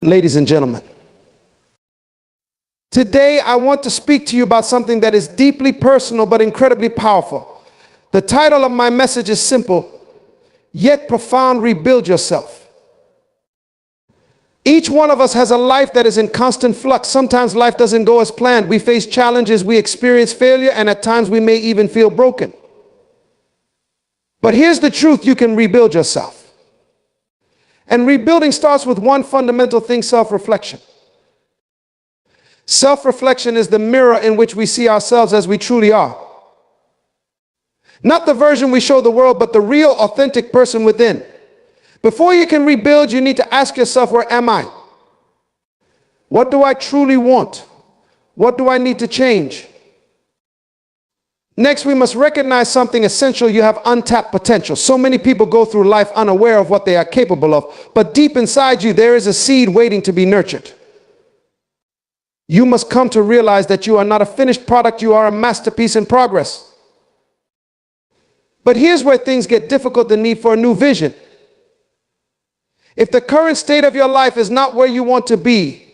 Ladies and gentlemen, today I want to speak to you about something that is deeply personal but incredibly powerful. The title of my message is simple, yet profound: Rebuild Yourself. Each one of us has a life that is in constant flux. Sometimes life doesn't go as planned. We face challenges, we experience failure, and at times we may even feel broken. But here's the truth: you can rebuild yourself. And rebuilding starts with one fundamental thing: self-reflection. Self-reflection is the mirror in which we see ourselves as we truly are. Not the version we show the world, but the real, authentic person within. Before you can rebuild, you need to ask yourself, where am I? What do I truly want? What do I need to change? Next, we must recognize something essential: you have untapped potential. So many people go through life unaware of what they are capable of, but deep inside you, there is a seed waiting to be nurtured. You must come to realize that you are not a finished product, you are a masterpiece in progress. But here's where things get difficult: the need for a new vision. If the current state of your life is not where you want to be,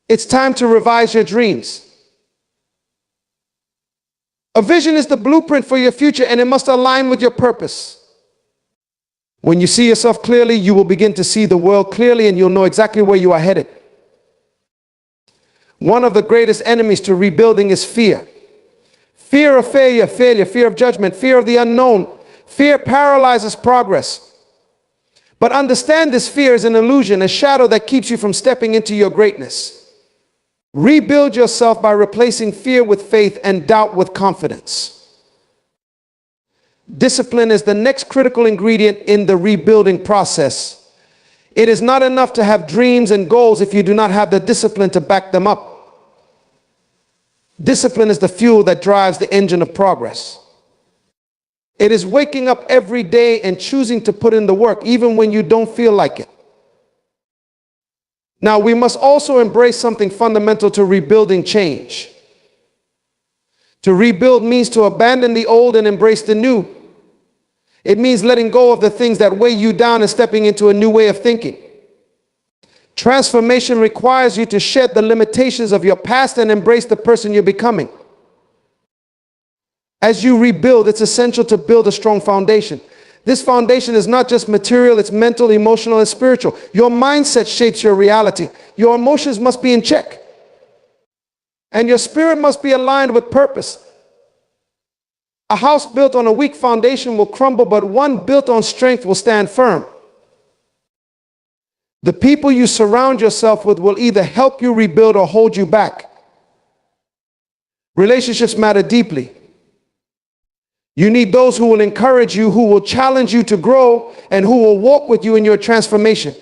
it's time to revise your dreams. A vision is the blueprint for your future, and it must align with your purpose. When you see yourself clearly, you will begin to see the world clearly, and you'll know exactly where you are headed. One of the greatest enemies to rebuilding is fear. Fear of failure, fear of judgment, fear of the unknown. Fear paralyzes progress. But understand, this fear is an illusion, a shadow that keeps you from stepping into your greatness. Rebuild yourself by replacing fear with faith and doubt with confidence. Discipline is the next critical ingredient in the rebuilding process. It is not enough to have dreams and goals if you do not have the discipline to back them up. Discipline is the fuel that drives the engine of progress. It is waking up every day and choosing to put in the work, even when you don't feel like it. Now, we must also embrace something fundamental to rebuilding: change. To rebuild means to abandon the old and embrace the new. It means letting go of the things that weigh you down and stepping into a new way of thinking. Transformation requires you to shed the limitations of your past and embrace the person you're becoming. As you rebuild, it's essential to build a strong foundation. This foundation is not just material, it's mental, emotional, and spiritual. Your mindset shapes your reality. Your emotions must be in check. And your spirit must be aligned with purpose. A house built on a weak foundation will crumble, but one built on strength will stand firm. The people you surround yourself with will either help you rebuild or hold you back. Relationships matter deeply. You need those who will encourage you, who will challenge you to grow, and who will walk with you in your transformation.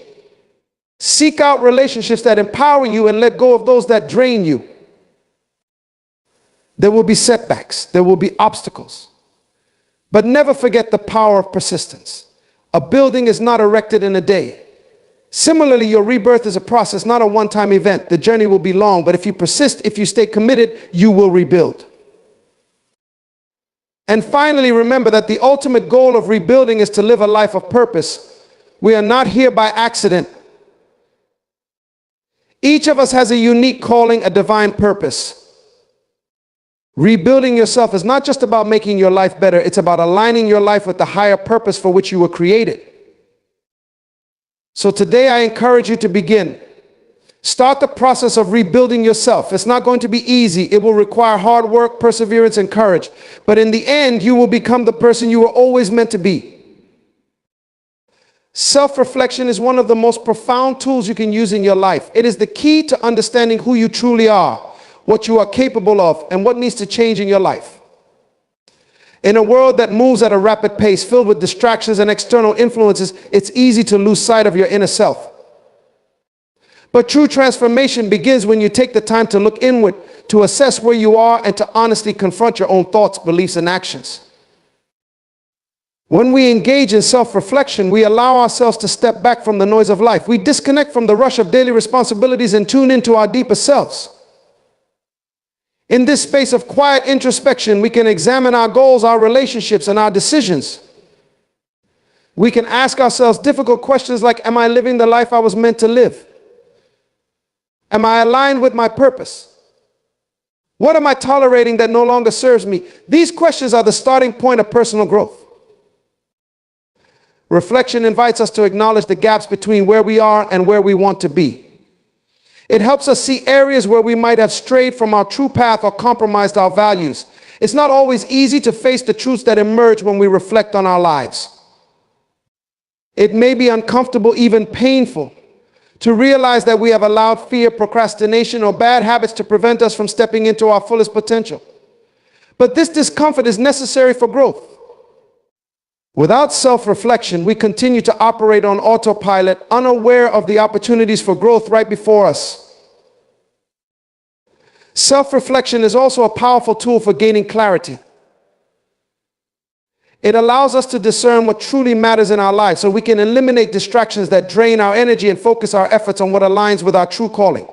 Seek out relationships that empower you and let go of those that drain you. There will be setbacks, there will be obstacles, but never forget the power of persistence. A building is not erected in a day. Similarly, your rebirth is a process, not a one-time event. The journey will be long, but if you persist, if you stay committed, you will rebuild. And finally, remember that the ultimate goal of rebuilding is to live a life of purpose. We are not here by accident. Each of us has a unique calling, a divine purpose. Rebuilding yourself is not just about making your life better, it's about aligning your life with the higher purpose for which you were created. So today I encourage you to begin. Start the process of rebuilding yourself. It's not going to be easy. It will require hard work, perseverance, and courage. But in the end, you will become the person you were always meant to be. Self-reflection is one of the most profound tools you can use in your life. It is the key to understanding who you truly are, what you are capable of, and what needs to change in your life. In a world that moves at a rapid pace, filled with distractions and external influences, it's easy to lose sight of your inner self. But true transformation begins when you take the time to look inward, to assess where you are, and to honestly confront your own thoughts, beliefs, and actions. When we engage in self-reflection, we allow ourselves to step back from the noise of life. We disconnect from the rush of daily responsibilities and tune into our deeper selves. In this space of quiet introspection, we can examine our goals, our relationships, and our decisions. We can ask ourselves difficult questions like, am I living the life I was meant to live? Am I aligned with my purpose? What am I tolerating that no longer serves me? These questions are the starting point of personal growth. Reflection invites us to acknowledge the gaps between where we are and where we want to be. It helps us see areas where we might have strayed from our true path or compromised our values. It's not always easy to face the truths that emerge when we reflect on our lives. It may be uncomfortable, even painful, to realize that we have allowed fear, procrastination, or bad habits to prevent us from stepping into our fullest potential. But this discomfort is necessary for growth. Without self-reflection, we continue to operate on autopilot, unaware of the opportunities for growth right before us. Self-reflection is also a powerful tool for gaining clarity. It allows us to discern what truly matters in our lives so we can eliminate distractions that drain our energy and focus our efforts on what aligns with our true calling.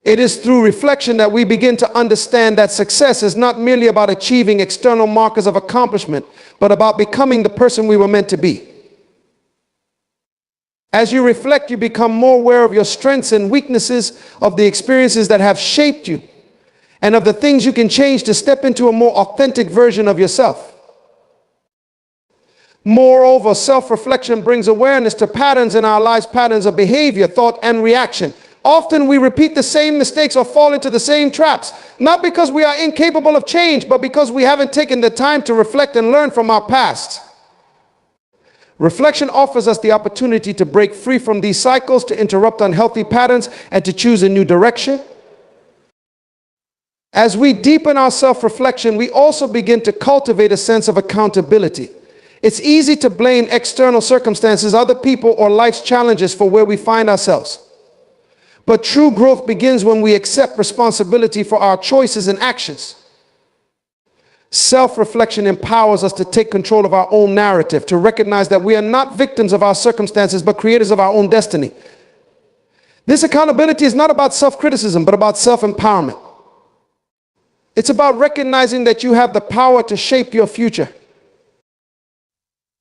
It is through reflection that we begin to understand that success is not merely about achieving external markers of accomplishment, but about becoming the person we were meant to be. As you reflect, you become more aware of your strengths and weaknesses, of the experiences that have shaped you, and of the things you can change to step into a more authentic version of yourself. Moreover, self-reflection brings awareness to patterns in our lives, patterns of behavior, thought, and reaction. Often we repeat the same mistakes or fall into the same traps, not because we are incapable of change, but because we haven't taken the time to reflect and learn from our past. Reflection offers us the opportunity to break free from these cycles, to interrupt unhealthy patterns, and to choose a new direction. As we deepen our self-reflection, we also begin to cultivate a sense of accountability. It's easy to blame external circumstances, other people, or life's challenges for where we find ourselves. But true growth begins when we accept responsibility for our choices and actions. Self-reflection empowers us to take control of our own narrative, to recognize that we are not victims of our circumstances, but creators of our own destiny. This accountability is not about self-criticism, but about self-empowerment. It's about recognizing that you have the power to shape your future.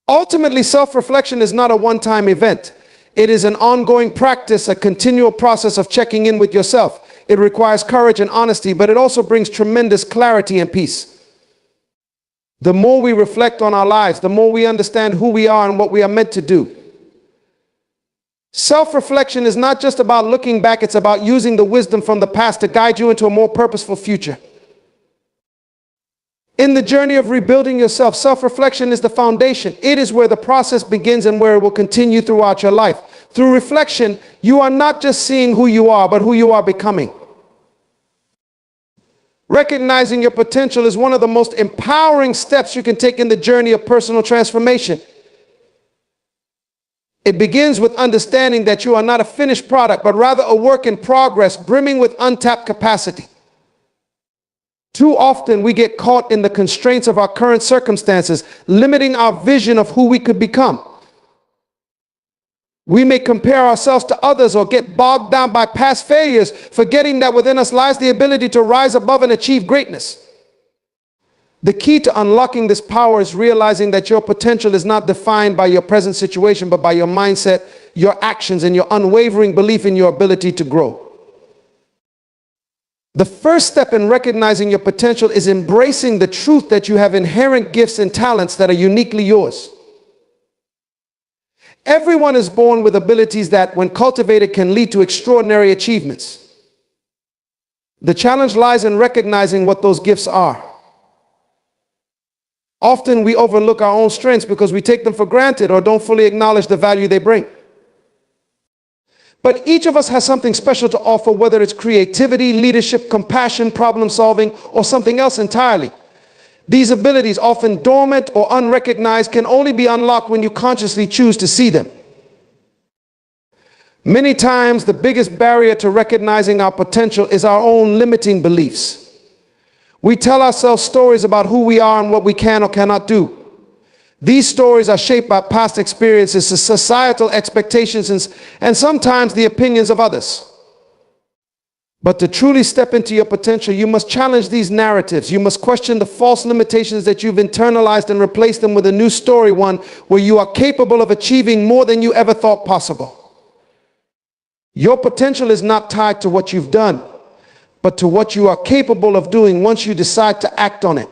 Ultimately, self-reflection is not a one-time event. It is an ongoing practice, a continual process of checking in with yourself. It requires courage and honesty, but it also brings tremendous clarity and peace. The more we reflect on our lives, the more we understand who we are and what we are meant to do. Self-reflection is not just about looking back, it's about using the wisdom from the past to guide you into a more purposeful future. In the journey of rebuilding yourself, self-reflection is the foundation. It is where the process begins and where it will continue throughout your life. Through reflection, you are not just seeing who you are, but who you are becoming. Recognizing your potential is one of the most empowering steps you can take in the journey of personal transformation. It begins with understanding that you are not a finished product, but rather a work in progress, brimming with untapped capacity. Too often we get caught in the constraints of our current circumstances, limiting our vision of who we could become. We may compare ourselves to others or get bogged down by past failures, forgetting that within us lies the ability to rise above and achieve greatness. The key to unlocking this power is realizing that your potential is not defined by your present situation, but by your mindset, your actions, and your unwavering belief in your ability to grow. The first step in recognizing your potential is embracing the truth that you have inherent gifts and talents that are uniquely yours. Everyone is born with abilities that, when cultivated, can lead to extraordinary achievements. The challenge lies in recognizing what those gifts are. Often we overlook our own strengths because we take them for granted or don't fully acknowledge the value they bring. But each of us has something special to offer, whether it's creativity, leadership, compassion, problem solving, or something else entirely. These abilities, often dormant or unrecognized, can only be unlocked when you consciously choose to see them. Many times, the biggest barrier to recognizing our potential is our own limiting beliefs. We tell ourselves stories about who we are and what we can or cannot do. These stories are shaped by past experiences, societal expectations, and sometimes the opinions of others. But to truly step into your potential, you must challenge these narratives. You must question the false limitations that you've internalized and replace them with a new story, one where you are capable of achieving more than you ever thought possible. Your potential is not tied to what you've done, but to what you are capable of doing once you decide to act on it.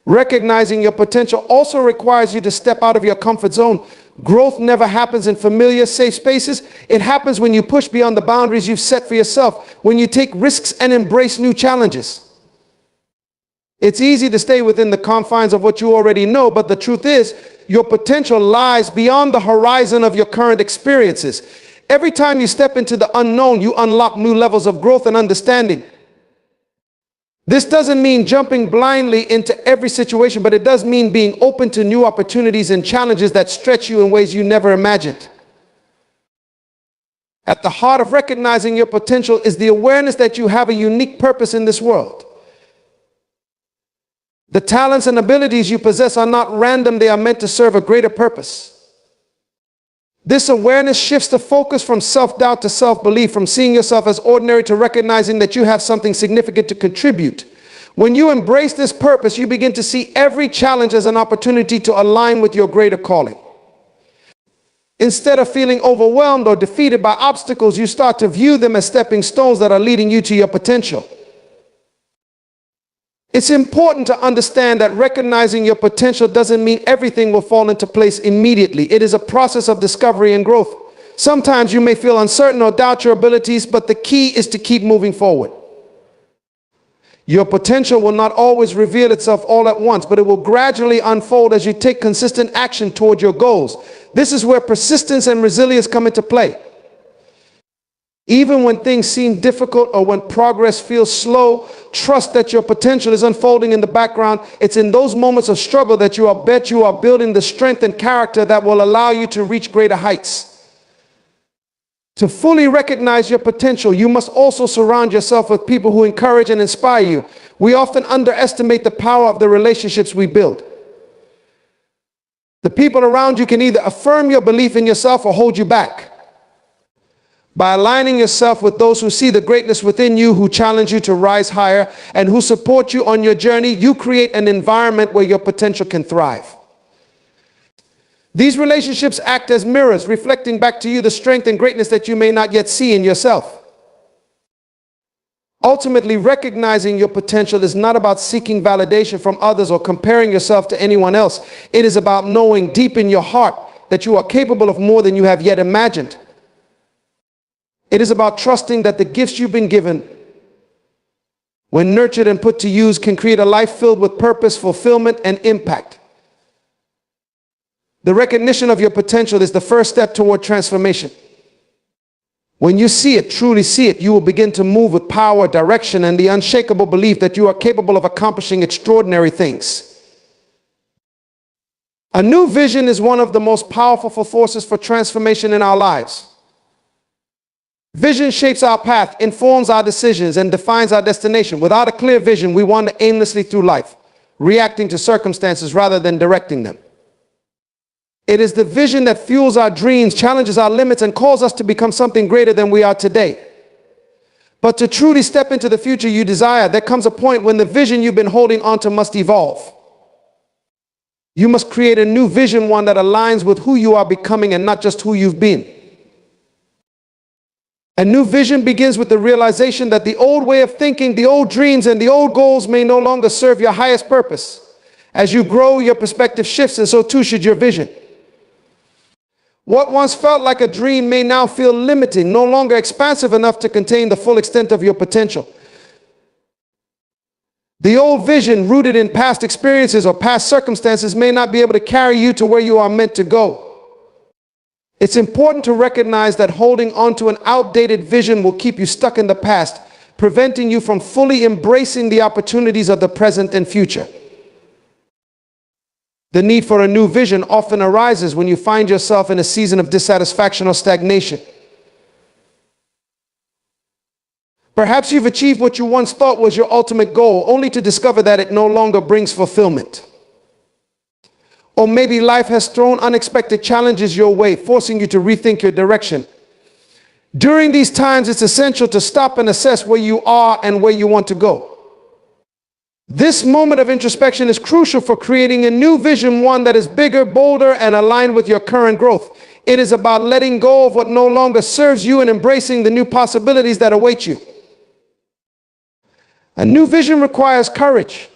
Recognizing your potential also requires you to step out of your comfort zone. Growth never happens in familiar, safe spaces. It happens when you push beyond the boundaries you've set for yourself, when you take risks and embrace new challenges. It's easy to stay within the confines of what you already know, but the truth is, your potential lies beyond the horizon of your current experiences. Every time you step into the unknown, you unlock new levels of growth and understanding. This doesn't mean jumping blindly into every situation, but it does mean being open to new opportunities and challenges that stretch you in ways you never imagined. At the heart of recognizing your potential is the awareness that you have a unique purpose in this world. The talents and abilities you possess are not random, they are meant to serve a greater purpose. This awareness shifts the focus from self-doubt to self-belief, from seeing yourself as ordinary to recognizing that you have something significant to contribute. When you embrace this purpose, you begin to see every challenge as an opportunity to align with your greater calling. Instead of feeling overwhelmed or defeated by obstacles, you start to view them as stepping stones that are leading you to your potential. It's important to understand that recognizing your potential doesn't mean everything will fall into place immediately. It is a process of discovery and growth. Sometimes you may feel uncertain or doubt your abilities, but the key is to keep moving forward. Your potential will not always reveal itself all at once, but it will gradually unfold as you take consistent action toward your goals. This is where persistence and resilience come into play. Even when things seem difficult or when progress feels slow, trust that your potential is unfolding in the background. It's in those moments of struggle that you are building the strength and character that will allow you to reach greater heights. To fully recognize your potential, you must also surround yourself with people who encourage and inspire you. We often underestimate the power of the relationships we build. The people around you can either affirm your belief in yourself or hold you back. By aligning yourself with those who see the greatness within you, who challenge you to rise higher, and who support you on your journey, you create an environment where your potential can thrive. These relationships act as mirrors, reflecting back to you the strength and greatness that you may not yet see in yourself. Ultimately, recognizing your potential is not about seeking validation from others or comparing yourself to anyone else. It is about knowing deep in your heart that you are capable of more than you have yet imagined. It is about trusting that the gifts you've been given, when nurtured and put to use, can create a life filled with purpose, fulfillment, and impact. The recognition of your potential is the first step toward transformation. When you see it, truly see it, you will begin to move with power, direction, and the unshakable belief that you are capable of accomplishing extraordinary things. A new vision is one of the most powerful forces for transformation in our lives. Vision shapes our path, informs our decisions, and defines our destination. Without a clear vision, we wander aimlessly through life, reacting to circumstances rather than directing them. It is the vision that fuels our dreams, challenges our limits, and calls us to become something greater than we are today. But to truly step into the future you desire, there comes a point when the vision you've been holding onto must evolve. You must create a new vision, one that aligns with who you are becoming and not just who you've been. A new vision begins with the realization that the old way of thinking, the old dreams, and the old goals may no longer serve your highest purpose. As you grow, your perspective shifts, and so too should your vision. What once felt like a dream may now feel limiting, no longer expansive enough to contain the full extent of your potential. The old vision, rooted in past experiences or past circumstances, may not be able to carry you to where you are meant to go. It's important to recognize that holding on to an outdated vision will keep you stuck in the past, preventing you from fully embracing the opportunities of the present and future. The need for a new vision often arises when you find yourself in a season of dissatisfaction or stagnation. Perhaps you've achieved what you once thought was your ultimate goal, only to discover that it no longer brings fulfillment. Or maybe life has thrown unexpected challenges your way, forcing you to rethink your direction. During these times, it's essential to stop and assess where you are and where you want to go. This moment of introspection is crucial for creating a new vision, one that is bigger, bolder, and aligned with your current growth. It is about letting go of what no longer serves you and embracing the new possibilities that await you. A new vision requires courage.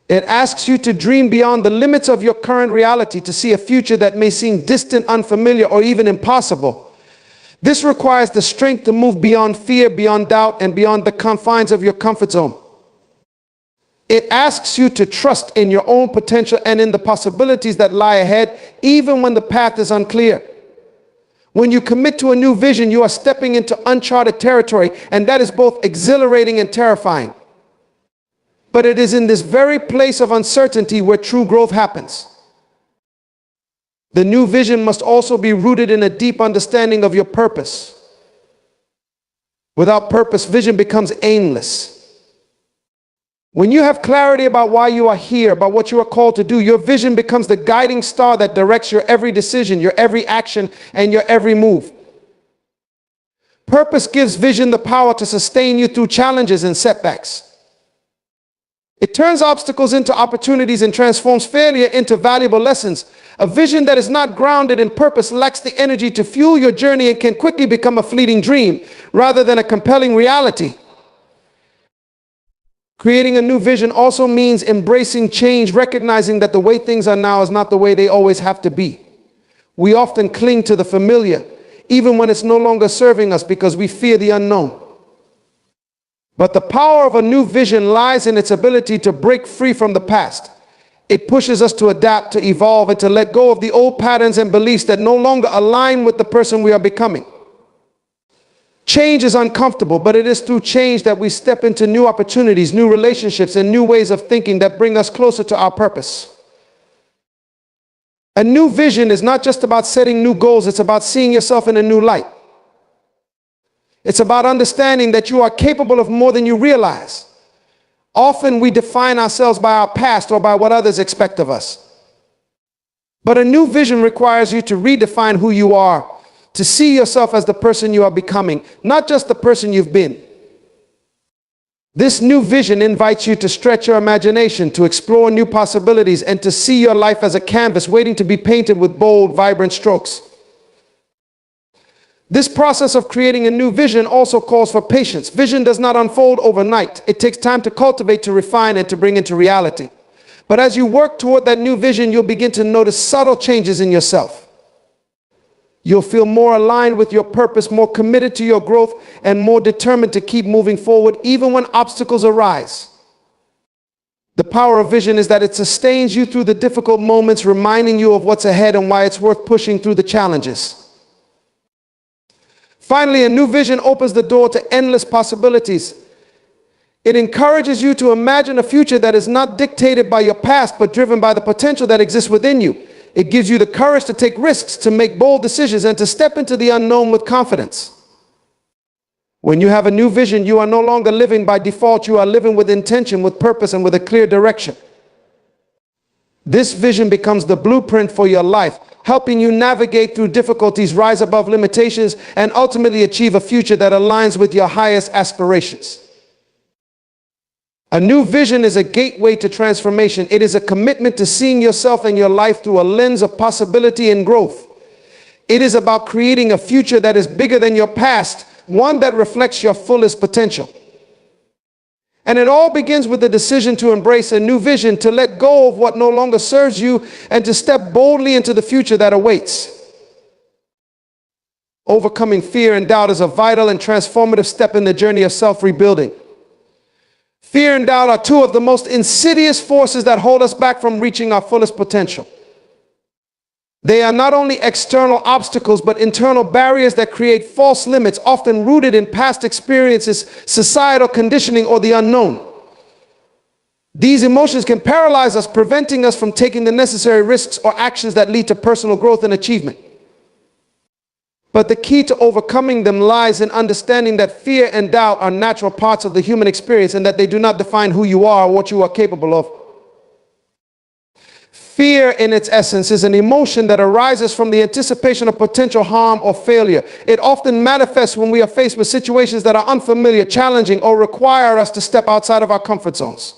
It asks you to dream beyond the limits of your current reality, to see a future that may seem distant, unfamiliar, or even impossible. This requires the strength to move beyond fear, beyond doubt, and beyond the confines of your comfort zone. It asks you to trust in your own potential and in the possibilities that lie ahead, even when the path is unclear. When you commit to a new vision, you are stepping into uncharted territory, and that is both exhilarating and terrifying. But it is in this very place of uncertainty where true growth happens. The new vision must also be rooted in a deep understanding of your purpose. Without purpose, vision becomes aimless. When you have clarity about why you are here, about what you are called to do, your vision becomes the guiding star that directs your every decision, your every action, and your every move. Purpose gives vision the power to sustain you through challenges and setbacks. It turns obstacles into opportunities and transforms failure into valuable lessons. A vision that is not grounded in purpose lacks the energy to fuel your journey and can quickly become a fleeting dream rather than a compelling reality. Creating a new vision also means embracing change, recognizing that the way things are now is not the way they always have to be. We often cling to the familiar, even when it's no longer serving us, because we fear the unknown. But the power of a new vision lies in its ability to break free from the past. It pushes us to adapt, to evolve, and to let go of the old patterns and beliefs that no longer align with the person we are becoming. Change is uncomfortable, but it is through change that we step into new opportunities, new relationships, and new ways of thinking that bring us closer to our purpose. A new vision is not just about setting new goals, it's about seeing yourself in a new light. It's about understanding that you are capable of more than you realize. Often we define ourselves by our past or by what others expect of us. But a new vision requires you to redefine who you are, to see yourself as the person you are becoming, not just the person you've been. This new vision invites you to stretch your imagination, to explore new possibilities, and to see your life as a canvas waiting to be painted with bold, vibrant strokes. This process of creating a new vision also calls for patience. Vision does not unfold overnight. It takes time to cultivate, to refine, and to bring into reality. But as you work toward that new vision, you'll begin to notice subtle changes in yourself. You'll feel more aligned with your purpose, more committed to your growth, and more determined to keep moving forward even when obstacles arise. The power of vision is that it sustains you through the difficult moments, reminding you of what's ahead and why it's worth pushing through the challenges. Finally, a new vision opens the door to endless possibilities. It encourages you to imagine a future that is not dictated by your past, but driven by the potential that exists within you. It gives you the courage to take risks, to make bold decisions, and to step into the unknown with confidence. When you have a new vision, you are no longer living by default. You are living with intention, with purpose, and with a clear direction. This vision becomes the blueprint for your life, helping you navigate through difficulties, rise above limitations, and ultimately achieve a future that aligns with your highest aspirations. A new vision is a gateway to transformation. It is a commitment to seeing yourself and your life through a lens of possibility and growth. It is about creating a future that is bigger than your past, one that reflects your fullest potential. And it all begins with the decision to embrace a new vision, to let go of what no longer serves you, and to step boldly into the future that awaits. Overcoming fear and doubt is a vital and transformative step in the journey of self-rebuilding. Fear and doubt are two of the most insidious forces that hold us back from reaching our fullest potential. They are not only external obstacles, but internal barriers that create false limits, often rooted in past experiences, societal conditioning, or the unknown. These emotions can paralyze us, preventing us from taking the necessary risks or actions that lead to personal growth and achievement. But the key to overcoming them lies in understanding that fear and doubt are natural parts of the human experience and that they do not define who you are or what you are capable of. Fear, in its essence, is an emotion that arises from the anticipation of potential harm or failure. It often manifests when we are faced with situations that are unfamiliar, challenging, or require us to step outside of our comfort zones.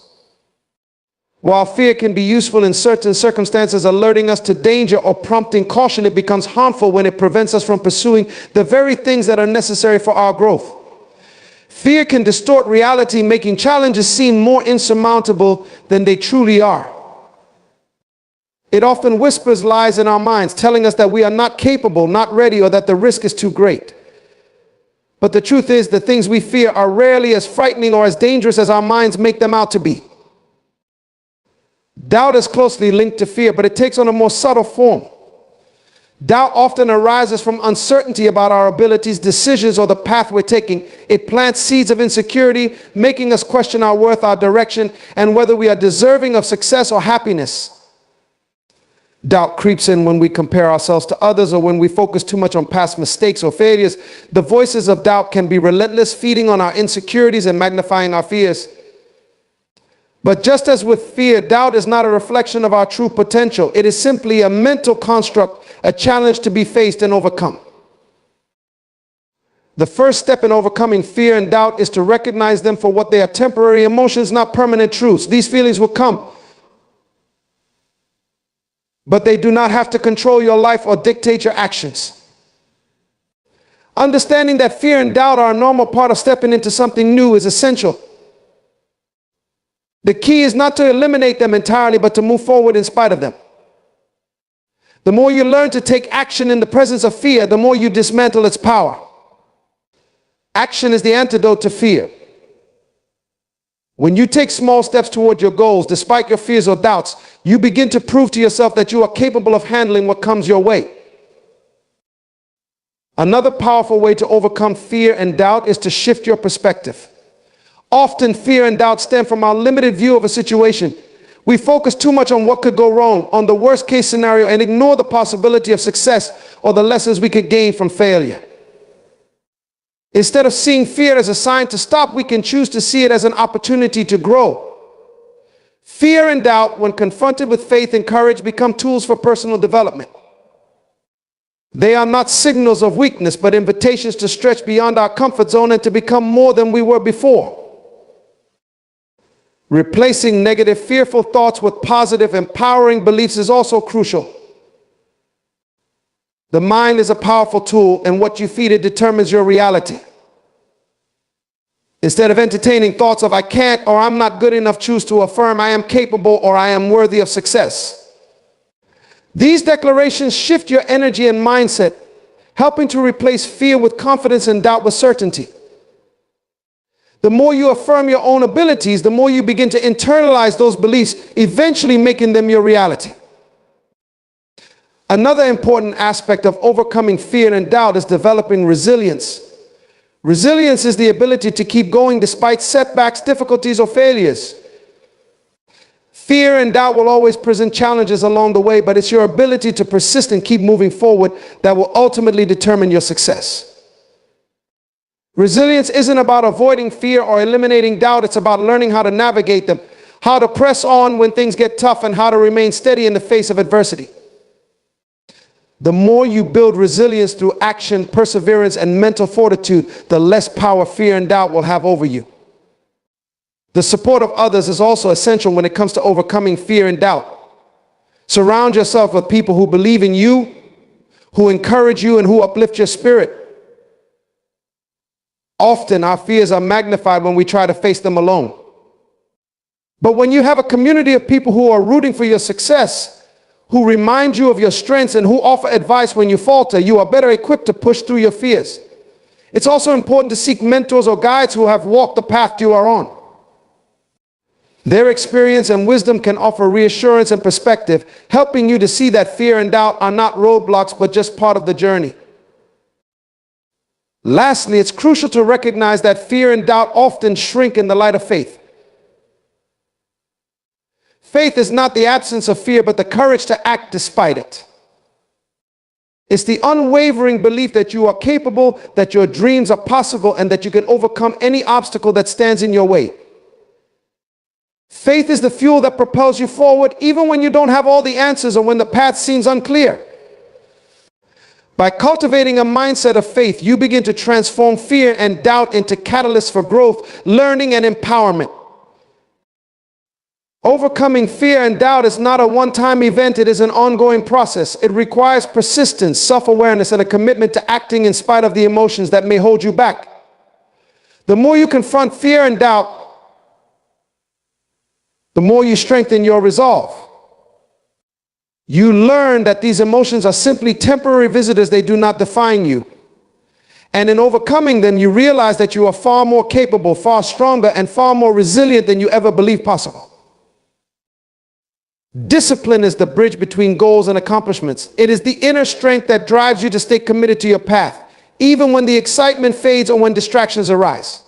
While fear can be useful in certain circumstances, alerting us to danger or prompting caution, it becomes harmful when it prevents us from pursuing the very things that are necessary for our growth. Fear can distort reality, making challenges seem more insurmountable than they truly are. It often whispers lies in our minds, telling us that we are not capable, not ready, or that the risk is too great. But the truth is, the things we fear are rarely as frightening or as dangerous as our minds make them out to be. Doubt is closely linked to fear, but it takes on a more subtle form. Doubt often arises from uncertainty about our abilities, decisions, or the path we're taking. It plants seeds of insecurity, making us question our worth, our direction, and whether we are deserving of success or happiness. Doubt creeps in when we compare ourselves to others or when we focus too much on past mistakes or failures. The voices of doubt can be relentless, feeding on our insecurities and magnifying our fears. But just as with fear, doubt is not a reflection of our true potential. It is simply a mental construct, a challenge to be faced and overcome. The first step in overcoming fear and doubt is to recognize them for what they are: temporary emotions, not permanent truths. These feelings will come, but they do not have to control your life or dictate your actions. Understanding that fear and doubt are a normal part of stepping into something new is essential. The key is not to eliminate them entirely, but to move forward in spite of them. The more you learn to take action in the presence of fear, the more you dismantle its power. Action is the antidote to fear. When you take small steps toward your goals, despite your fears or doubts, you begin to prove to yourself that you are capable of handling what comes your way. Another powerful way to overcome fear and doubt is to shift your perspective. Often fear and doubt stem from our limited view of a situation. We focus too much on what could go wrong, on the worst case scenario, and ignore the possibility of success or the lessons we could gain from failure. Instead of seeing fear as a sign to stop, we can choose to see it as an opportunity to grow. Fear and doubt, when confronted with faith and courage, become tools for personal development. They are not signals of weakness, but invitations to stretch beyond our comfort zone and to become more than we were before. Replacing negative, fearful thoughts with positive, empowering beliefs is also crucial. The mind is a powerful tool, and what you feed it determines your reality. Instead of entertaining thoughts of "I can't" or "I'm not good enough," choose to affirm "I am capable" or "I am worthy of success." These declarations shift your energy and mindset, helping to replace fear with confidence and doubt with certainty. The more you affirm your own abilities, the more you begin to internalize those beliefs, eventually making them your reality. Another important aspect of overcoming fear and doubt is developing resilience. Resilience is the ability to keep going despite setbacks, difficulties, or failures. Fear and doubt will always present challenges along the way, but it's your ability to persist and keep moving forward that will ultimately determine your success. Resilience isn't about avoiding fear or eliminating doubt. It's about learning how to navigate them, how to press on when things get tough, and how to remain steady in the face of adversity. The more you build resilience through action, perseverance, and mental fortitude, the less power fear and doubt will have over you. The support of others is also essential when it comes to overcoming fear and doubt. Surround yourself with people who believe in you, who encourage you, and who uplift your spirit. Often our fears are magnified when we try to face them alone. But when you have a community of people who are rooting for your success, who remind you of your strengths, and who offer advice when you falter, you are better equipped to push through your fears. It's also important to seek mentors or guides who have walked the path you are on. Their experience and wisdom can offer reassurance and perspective, helping you to see that fear and doubt are not roadblocks, but just part of the journey. Lastly, it's crucial to recognize that fear and doubt often shrink in the light of faith. Faith is not the absence of fear, but the courage to act despite it. It's the unwavering belief that you are capable, that your dreams are possible, and that you can overcome any obstacle that stands in your way. Faith is the fuel that propels you forward, even when you don't have all the answers or when the path seems unclear. By cultivating a mindset of faith, you begin to transform fear and doubt into catalysts for growth, learning, and empowerment. Overcoming fear and doubt is not a one-time event, it is an ongoing process. It requires persistence, self-awareness, and a commitment to acting in spite of the emotions that may hold you back. The more you confront fear and doubt, the more you strengthen your resolve. You learn that these emotions are simply temporary visitors, they do not define you. And in overcoming them, you realize that you are far more capable, far stronger, and far more resilient than you ever believed possible. Discipline is the bridge between goals and accomplishments. It is the inner strength that drives you to stay committed to your path, even when the excitement fades or when distractions arise.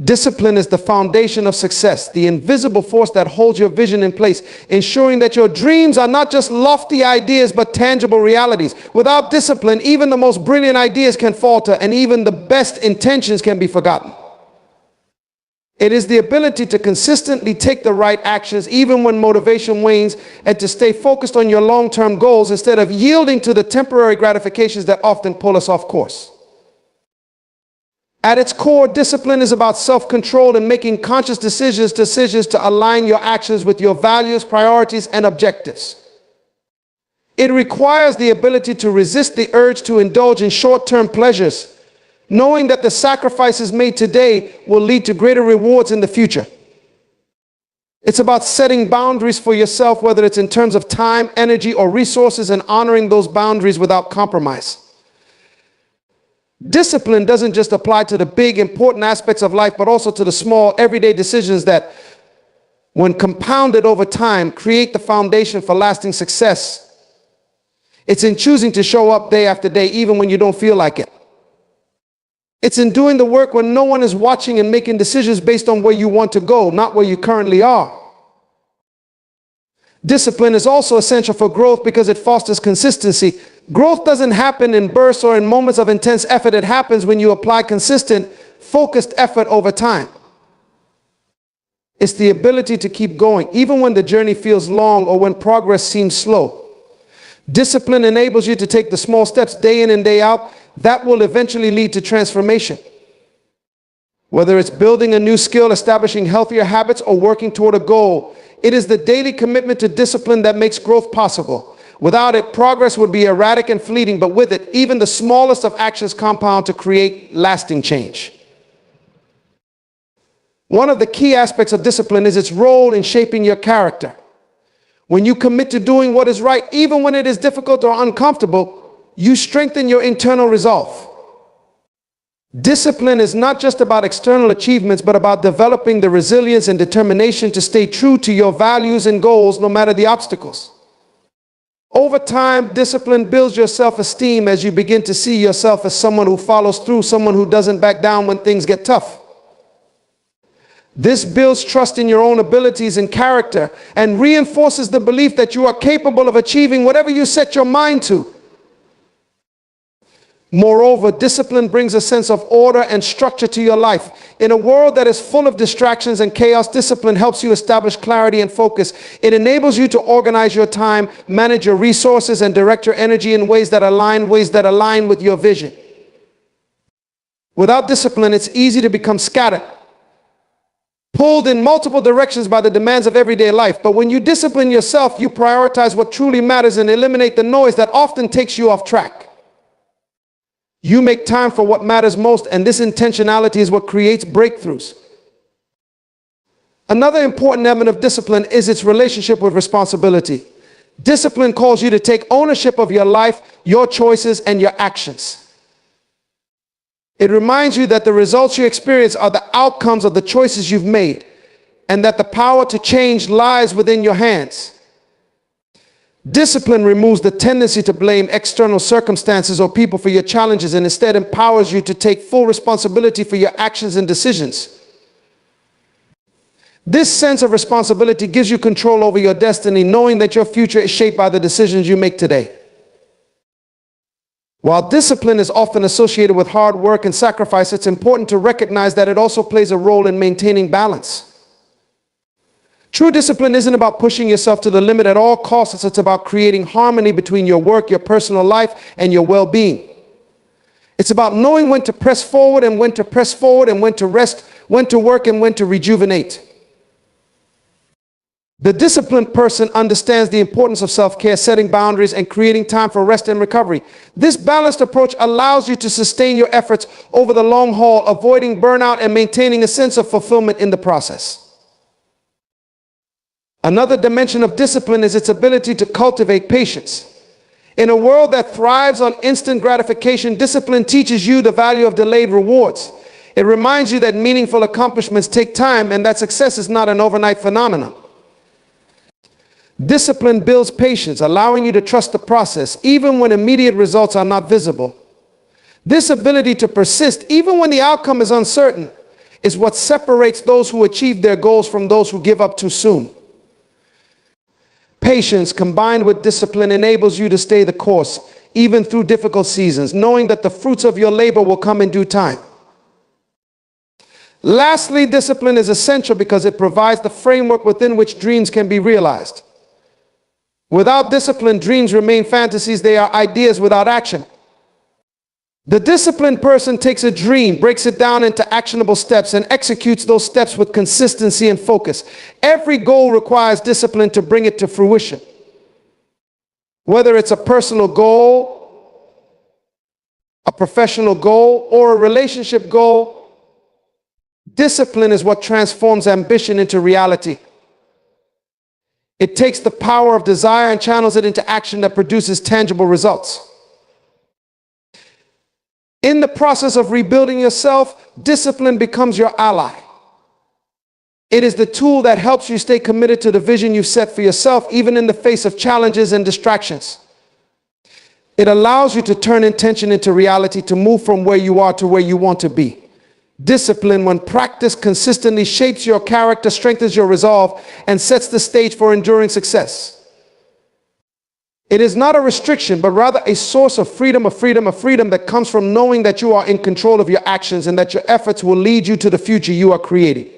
Discipline is the foundation of success, the invisible force that holds your vision in place, ensuring that your dreams are not just lofty ideas but tangible realities. Without discipline, even the most brilliant ideas can falter, and even the best intentions can be forgotten. It is the ability to consistently take the right actions even when motivation wanes, and to stay focused on your long-term goals instead of yielding to the temporary gratifications that often pull us off course. At its core, discipline is about self-control and making conscious decisions to align your actions with your values, priorities, and objectives. It requires the ability to resist the urge to indulge in short-term pleasures, knowing that the sacrifices made today will lead to greater rewards in the future. It's about setting boundaries for yourself, whether it's in terms of time, energy, or resources, and honoring those boundaries without compromise. Discipline doesn't just apply to the big, important aspects of life, but also to the small, everyday decisions that, when compounded over time, create the foundation for lasting success. It's in choosing to show up day after day, even when you don't feel like it. It's in doing the work when no one is watching and making decisions based on where you want to go, not where you currently are. Discipline is also essential for growth because it fosters consistency. Growth doesn't happen in bursts or in moments of intense effort. It happens when you apply consistent, focused effort over time. It's the ability to keep going, even when the journey feels long or when progress seems slow. Discipline enables you to take the small steps day in and day out that will eventually lead to transformation. Whether it's building a new skill, establishing healthier habits, or working toward a goal, it is the daily commitment to discipline that makes growth possible. Without it, progress would be erratic and fleeting, but with it, even the smallest of actions compound to create lasting change. One of the key aspects of discipline is its role in shaping your character. When you commit to doing what is right, even when it is difficult or uncomfortable, you strengthen your internal resolve. Discipline is not just about external achievements, but about developing the resilience and determination to stay true to your values and goals, no matter the obstacles. Over time, discipline builds your self-esteem as you begin to see yourself as someone who follows through, someone who doesn't back down when things get tough. This builds trust in your own abilities and character and reinforces the belief that you are capable of achieving whatever you set your mind to. Moreover, discipline brings a sense of order and structure to your life. In a world that is full of distractions and chaos, discipline helps you establish clarity and focus. It enables you to organize your time, manage your resources, and direct your energy in ways that align with your vision. Without discipline, it's easy to become scattered, pulled in multiple directions by the demands of everyday life. But when you discipline yourself, you prioritize what truly matters and eliminate the noise that often takes you off track. You make time for what matters most, and this intentionality is what creates breakthroughs. Another important element of discipline is its relationship with responsibility. Discipline calls you to take ownership of your life, your choices, and your actions. It reminds you that the results you experience are the outcomes of the choices you've made, and that the power to change lies within your hands. Discipline removes the tendency to blame external circumstances or people for your challenges, and instead empowers you to take full responsibility for your actions and decisions. This sense of responsibility gives you control over your destiny, knowing that your future is shaped by the decisions you make today. While discipline is often associated with hard work and sacrifice, it's important to recognize that it also plays a role in maintaining balance. True discipline isn't about pushing yourself to the limit at all costs. It's about creating harmony between your work, your personal life, and your well-being. It's about knowing when to press forward and when to rest, when to work and when to rejuvenate. The disciplined person understands the importance of self-care, setting boundaries, and creating time for rest and recovery. This balanced approach allows you to sustain your efforts over the long haul, avoiding burnout and maintaining a sense of fulfillment in the process. Another dimension of discipline is its ability to cultivate patience. In a world that thrives on instant gratification, discipline teaches you the value of delayed rewards. It reminds you that meaningful accomplishments take time and that success is not an overnight phenomenon. Discipline builds patience, allowing you to trust the process, even when immediate results are not visible. This ability to persist, even when the outcome is uncertain, is what separates those who achieve their goals from those who give up too soon. Patience, combined with discipline, enables you to stay the course, even through difficult seasons, knowing that the fruits of your labor will come in due time. Lastly, discipline is essential because it provides the framework within which dreams can be realized. Without discipline, dreams remain fantasies. They are ideas without action. The disciplined person takes a dream, breaks it down into actionable steps, and executes those steps with consistency and focus. Every goal requires discipline to bring it to fruition. Whether it's a personal goal, a professional goal, or a relationship goal, discipline is what transforms ambition into reality. It takes the power of desire and channels it into action that produces tangible results. In the process of rebuilding yourself, discipline becomes your ally. It is the tool that helps you stay committed to the vision you've set for yourself, even in the face of challenges and distractions. It allows you to turn intention into reality, to move from where you are to where you want to be. Discipline, when practiced consistently, shapes your character, strengthens your resolve, and sets the stage for enduring success. It is not a restriction, but rather a source of freedom, a freedom that comes from knowing that you are in control of your actions and that your efforts will lead you to the future you are creating.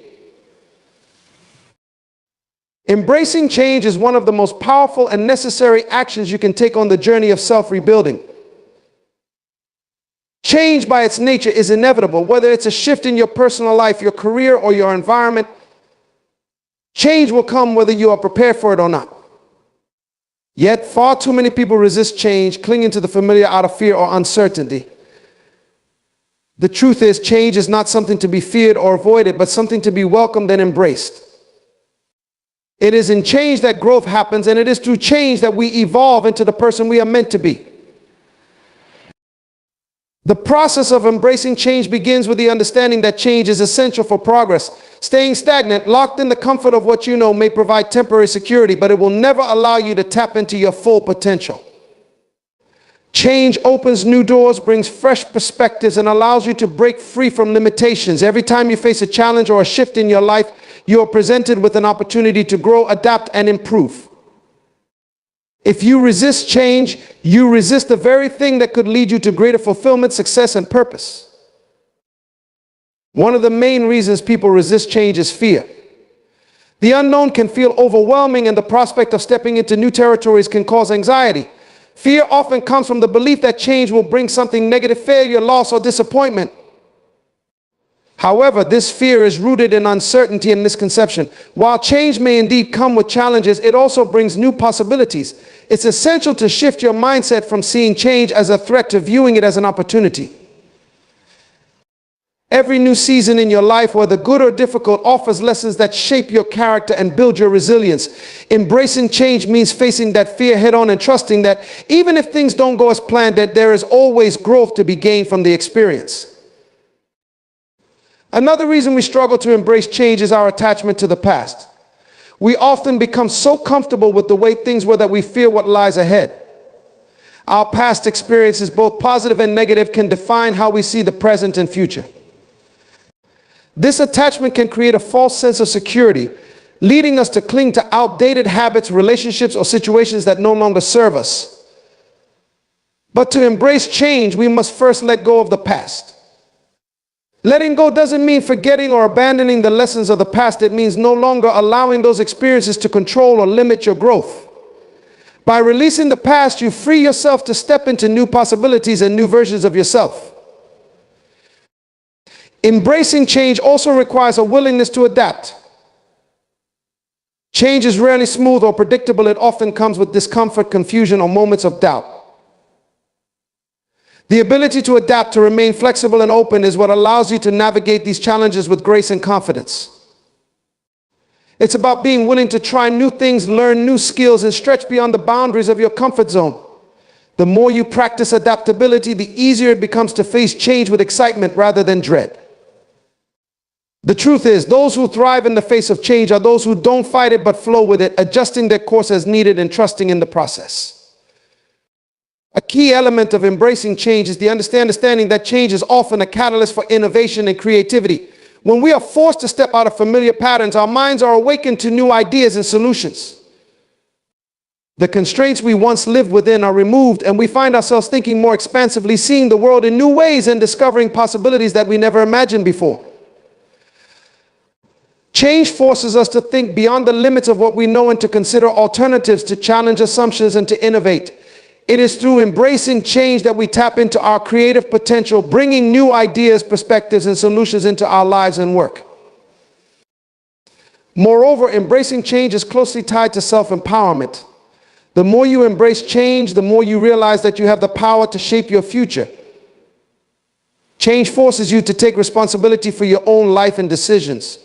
Embracing change is one of the most powerful and necessary actions you can take on the journey of self-rebuilding. Change by its nature is inevitable, whether it's a shift in your personal life, your career, or your environment. Change will come whether you are prepared for it or not. Yet far too many people resist change, clinging to the familiar out of fear or uncertainty. The truth is, change is not something to be feared or avoided, but something to be welcomed and embraced. It is in change that growth happens, and it is through change that we evolve into the person we are meant to be. The process of embracing change begins with the understanding that change is essential for progress. Staying stagnant, locked in the comfort of what you know, may provide temporary security, but it will never allow you to tap into your full potential. Change opens new doors, brings fresh perspectives, and allows you to break free from limitations. Every time you face a challenge or a shift in your life, you are presented with an opportunity to grow, adapt, and improve. If you resist change, you resist the very thing that could lead you to greater fulfillment, success, and purpose. One of the main reasons people resist change is fear. The unknown can feel overwhelming, and the prospect of stepping into new territories can cause anxiety. Fear often comes from the belief that change will bring something negative, failure, loss, or disappointment. However, this fear is rooted in uncertainty and misconception. While change may indeed come with challenges, it also brings new possibilities. It's essential to shift your mindset from seeing change as a threat to viewing it as an opportunity. Every new season in your life, whether good or difficult, offers lessons that shape your character and build your resilience. Embracing change means facing that fear head on and trusting that even if things don't go as planned, that there is always growth to be gained from the experience. Another reason we struggle to embrace change is our attachment to the past. We often become so comfortable with the way things were that we fear what lies ahead. Our past experiences, both positive and negative, can define how we see the present and future. This attachment can create a false sense of security, leading us to cling to outdated habits, relationships, or situations that no longer serve us. But to embrace change, we must first let go of the past. Letting go doesn't mean forgetting or abandoning the lessons of the past. It means no longer allowing those experiences to control or limit your growth. By releasing the past, you free yourself to step into new possibilities and new versions of yourself. Embracing change also requires a willingness to adapt. Change is rarely smooth or predictable. It often comes with discomfort, confusion, or moments of doubt. The ability to adapt, to remain flexible and open, is what allows you to navigate these challenges with grace and confidence. It's about being willing to try new things, learn new skills, and stretch beyond the boundaries of your comfort zone. The more you practice adaptability, the easier it becomes to face change with excitement rather than dread. The truth is, those who thrive in the face of change are those who don't fight it but flow with it, adjusting their course as needed and trusting in the process. A key element of embracing change is the understanding that change is often a catalyst for innovation and creativity. When we are forced to step out of familiar patterns, our minds are awakened to new ideas and solutions. The constraints we once lived within are removed, and we find ourselves thinking more expansively, seeing the world in new ways, and discovering possibilities that we never imagined before. Change forces us to think beyond the limits of what we know and to consider alternatives, to challenge assumptions, and to innovate. It is through embracing change that we tap into our creative potential, bringing new ideas, perspectives, and solutions into our lives and work. Moreover, embracing change is closely tied to self-empowerment. The more you embrace change, the more you realize that you have the power to shape your future. Change forces you to take responsibility for your own life and decisions.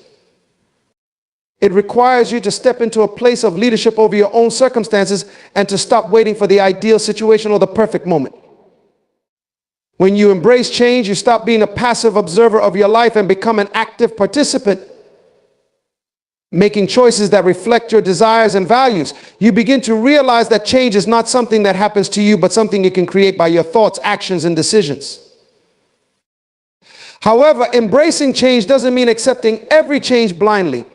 It requires you to step into a place of leadership over your own circumstances and to stop waiting for the ideal situation or the perfect moment. When you embrace change, you stop being a passive observer of your life and become an active participant, making choices that reflect your desires and values. You begin to realize that change is not something that happens to you, but something you can create by your thoughts, actions, and decisions. However, embracing change doesn't mean accepting every change blindly.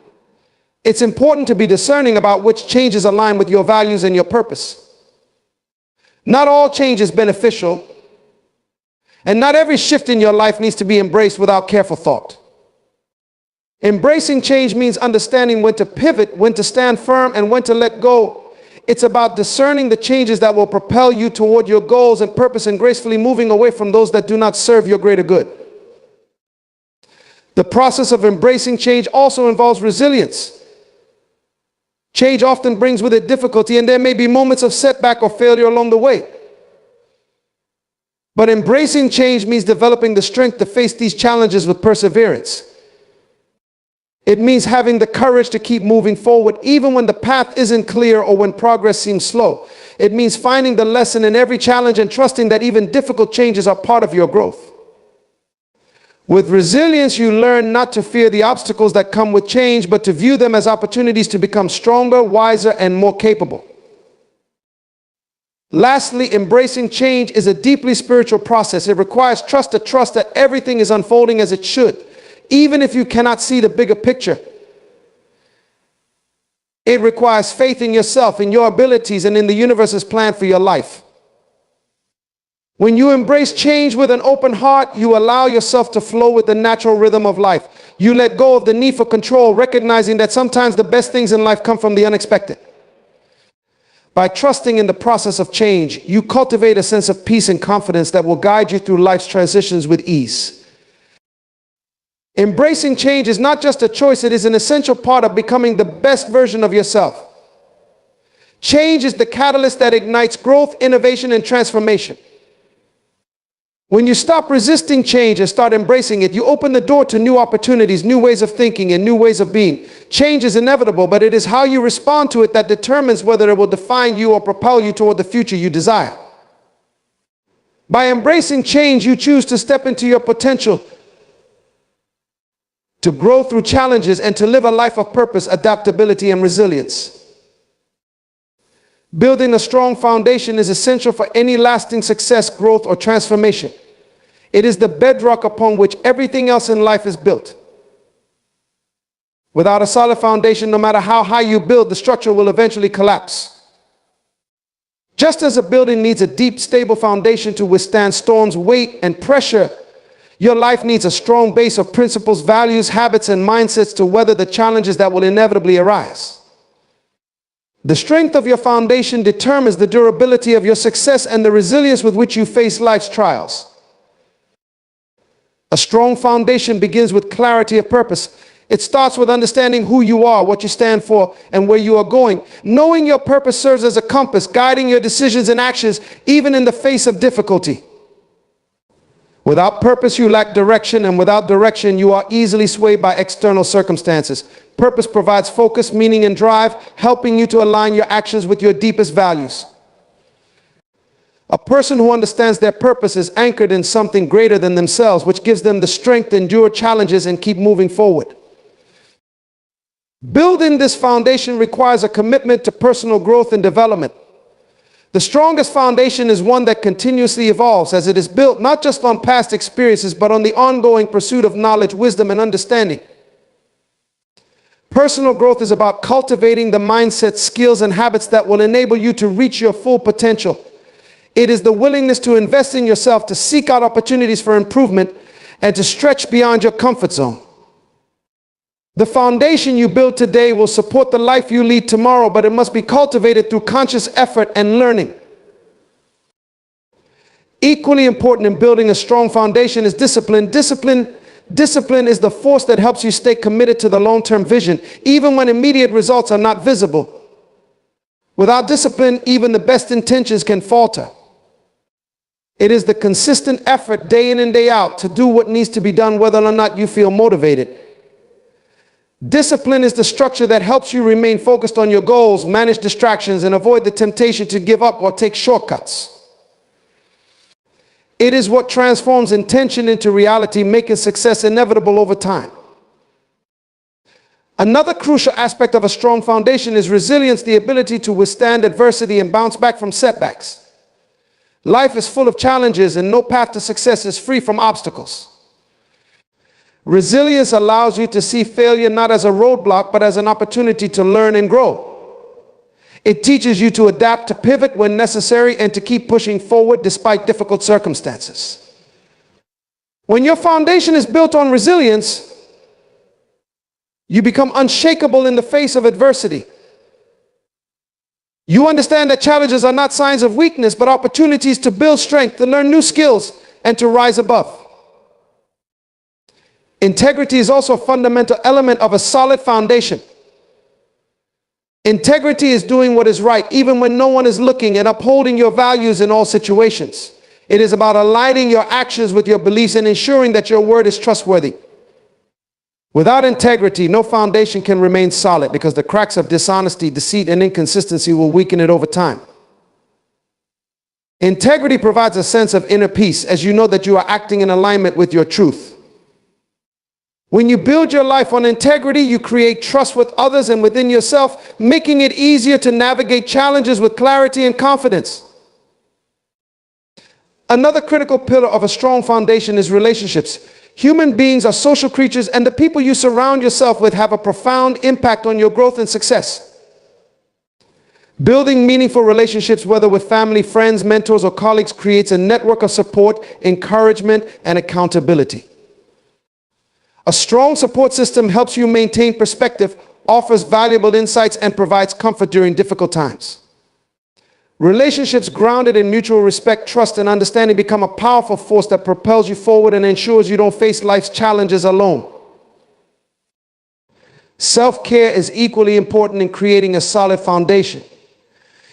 It's important to be discerning about which changes align with your values and your purpose. Not all change is beneficial, and not every shift in your life needs to be embraced without careful thought. Embracing change means understanding when to pivot, when to stand firm, and when to let go. It's about discerning the changes that will propel you toward your goals and purpose, and gracefully moving away from those that do not serve your greater good. The process of embracing change also involves resilience. Change often brings with it difficulty, and there may be moments of setback or failure along the way. But embracing change means developing the strength to face these challenges with perseverance. It means having the courage to keep moving forward even when the path isn't clear or when progress seems slow. It means finding the lesson in every challenge and trusting that even difficult changes are part of your growth. With resilience, you learn not to fear the obstacles that come with change, but to view them as opportunities to become stronger, wiser, and more capable. Lastly, embracing change is a deeply spiritual process. It requires trust that everything is unfolding as it should, even if you cannot see the bigger picture. It requires faith in yourself, in your abilities, and in the universe's plan for your life. When you embrace change with an open heart, you allow yourself to flow with the natural rhythm of life. You let go of the need for control, recognizing that sometimes the best things in life come from the unexpected. By trusting in the process of change, you cultivate a sense of peace and confidence that will guide you through life's transitions with ease. Embracing change is not just a choice, it is an essential part of becoming the best version of yourself. Change is the catalyst that ignites growth, innovation, and transformation. When you stop resisting change and start embracing it, you open the door to new opportunities, new ways of thinking, and new ways of being. Change is inevitable, but it is how you respond to it that determines whether it will define you or propel you toward the future you desire. By embracing change, you choose to step into your potential, to grow through challenges, and to live a life of purpose, adaptability, and resilience. Building a strong foundation is essential for any lasting success, growth, or transformation. It is the bedrock upon which everything else in life is built. Without a solid foundation, no matter how high you build, the structure will eventually collapse. Just as a building needs a deep, stable foundation to withstand storms, weight, and pressure, your life needs a strong base of principles, values, habits, and mindsets to weather the challenges that will inevitably arise. The strength of your foundation determines the durability of your success and the resilience with which you face life's trials. A strong foundation begins with clarity of purpose. It starts with understanding who you are, what you stand for, and where you are going. Knowing your purpose serves as a compass, guiding your decisions and actions, even in the face of difficulty. Without purpose, you lack direction, and without direction, you are easily swayed by external circumstances. Purpose provides focus, meaning, and drive, helping you to align your actions with your deepest values. A person who understands their purpose is anchored in something greater than themselves, which gives them the strength to endure challenges and keep moving forward. Building this foundation requires a commitment to personal growth and development. The strongest foundation is one that continuously evolves, as it is built not just on past experiences, but on the ongoing pursuit of knowledge, wisdom, and understanding. Personal growth is about cultivating the mindset, skills, and habits that will enable you to reach your full potential. It is the willingness to invest in yourself, to seek out opportunities for improvement, and to stretch beyond your comfort zone. The foundation you build today will support the life you lead tomorrow, but it must be cultivated through conscious effort and learning. Equally important in building a strong foundation is discipline. Discipline is the force that helps you stay committed to the long-term vision, even when immediate results are not visible. Without discipline, even the best intentions can falter. It is the consistent effort day in and day out to do what needs to be done, whether or not you feel motivated. Discipline is the structure that helps you remain focused on your goals, manage distractions, and avoid the temptation to give up or take shortcuts. It is what transforms intention into reality, making success inevitable over time. Another crucial aspect of a strong foundation is resilience, the ability to withstand adversity and bounce back from setbacks. Life is full of challenges, and no path to success is free from obstacles. Resilience allows you to see failure not as a roadblock, but as an opportunity to learn and grow. It teaches you to adapt, to pivot when necessary, and to keep pushing forward despite difficult circumstances. When your foundation is built on resilience, you become unshakable in the face of adversity. You understand that challenges are not signs of weakness, but opportunities to build strength, to learn new skills, and to rise above. Integrity is also a fundamental element of a solid foundation. Integrity is doing what is right, even when no one is looking, and upholding your values in all situations. It is about aligning your actions with your beliefs and ensuring that your word is trustworthy. Without integrity, no foundation can remain solid, because the cracks of dishonesty, deceit, and inconsistency will weaken it over time. Integrity provides a sense of inner peace, as you know that you are acting in alignment with your truth. When you build your life on integrity, you create trust with others and within yourself, making it easier to navigate challenges with clarity and confidence. Another critical pillar of a strong foundation is relationships. Human beings are social creatures, and the people you surround yourself with have a profound impact on your growth and success. Building meaningful relationships, whether with family, friends, mentors, or colleagues, creates a network of support, encouragement, and accountability. A strong support system helps you maintain perspective, offers valuable insights, and provides comfort during difficult times. Relationships grounded in mutual respect, trust, and understanding become a powerful force that propels you forward and ensures you don't face life's challenges alone. Self-care is equally important in creating a solid foundation.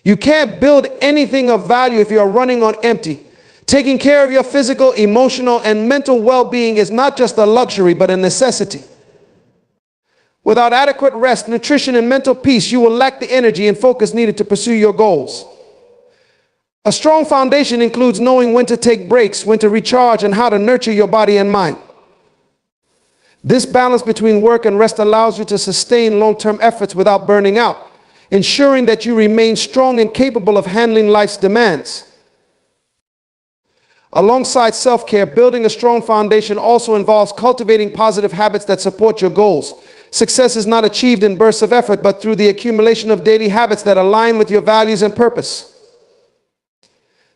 You can't build anything of value if you are running on empty. Taking care of your physical, emotional, and mental well-being is not just a luxury, but a necessity. Without adequate rest, nutrition, and mental peace, you will lack the energy and focus needed to pursue your goals. A strong foundation includes knowing when to take breaks, when to recharge, and how to nurture your body and mind. This balance between work and rest allows you to sustain long-term efforts without burning out, ensuring that you remain strong and capable of handling life's demands. Alongside self-care, building a strong foundation also involves cultivating positive habits that support your goals. Success is not achieved in bursts of effort, but through the accumulation of daily habits that align with your values and purpose.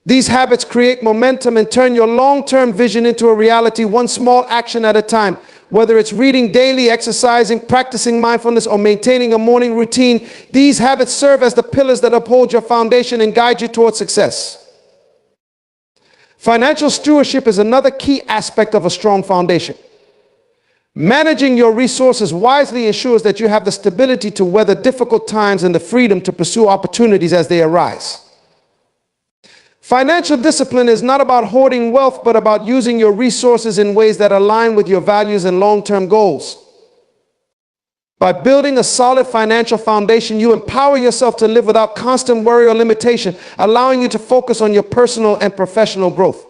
These habits create momentum and turn your long-term vision into a reality, one small action at a time. Whether it's reading daily, exercising, practicing mindfulness, or maintaining a morning routine, these habits serve as the pillars that uphold your foundation and guide you towards success. Financial stewardship is another key aspect of a strong foundation. Managing your resources wisely ensures that you have the stability to weather difficult times and the freedom to pursue opportunities as they arise. Financial discipline is not about hoarding wealth, but about using your resources in ways that align with your values and long-term goals. By building a solid financial foundation, you empower yourself to live without constant worry or limitation, allowing you to focus on your personal and professional growth.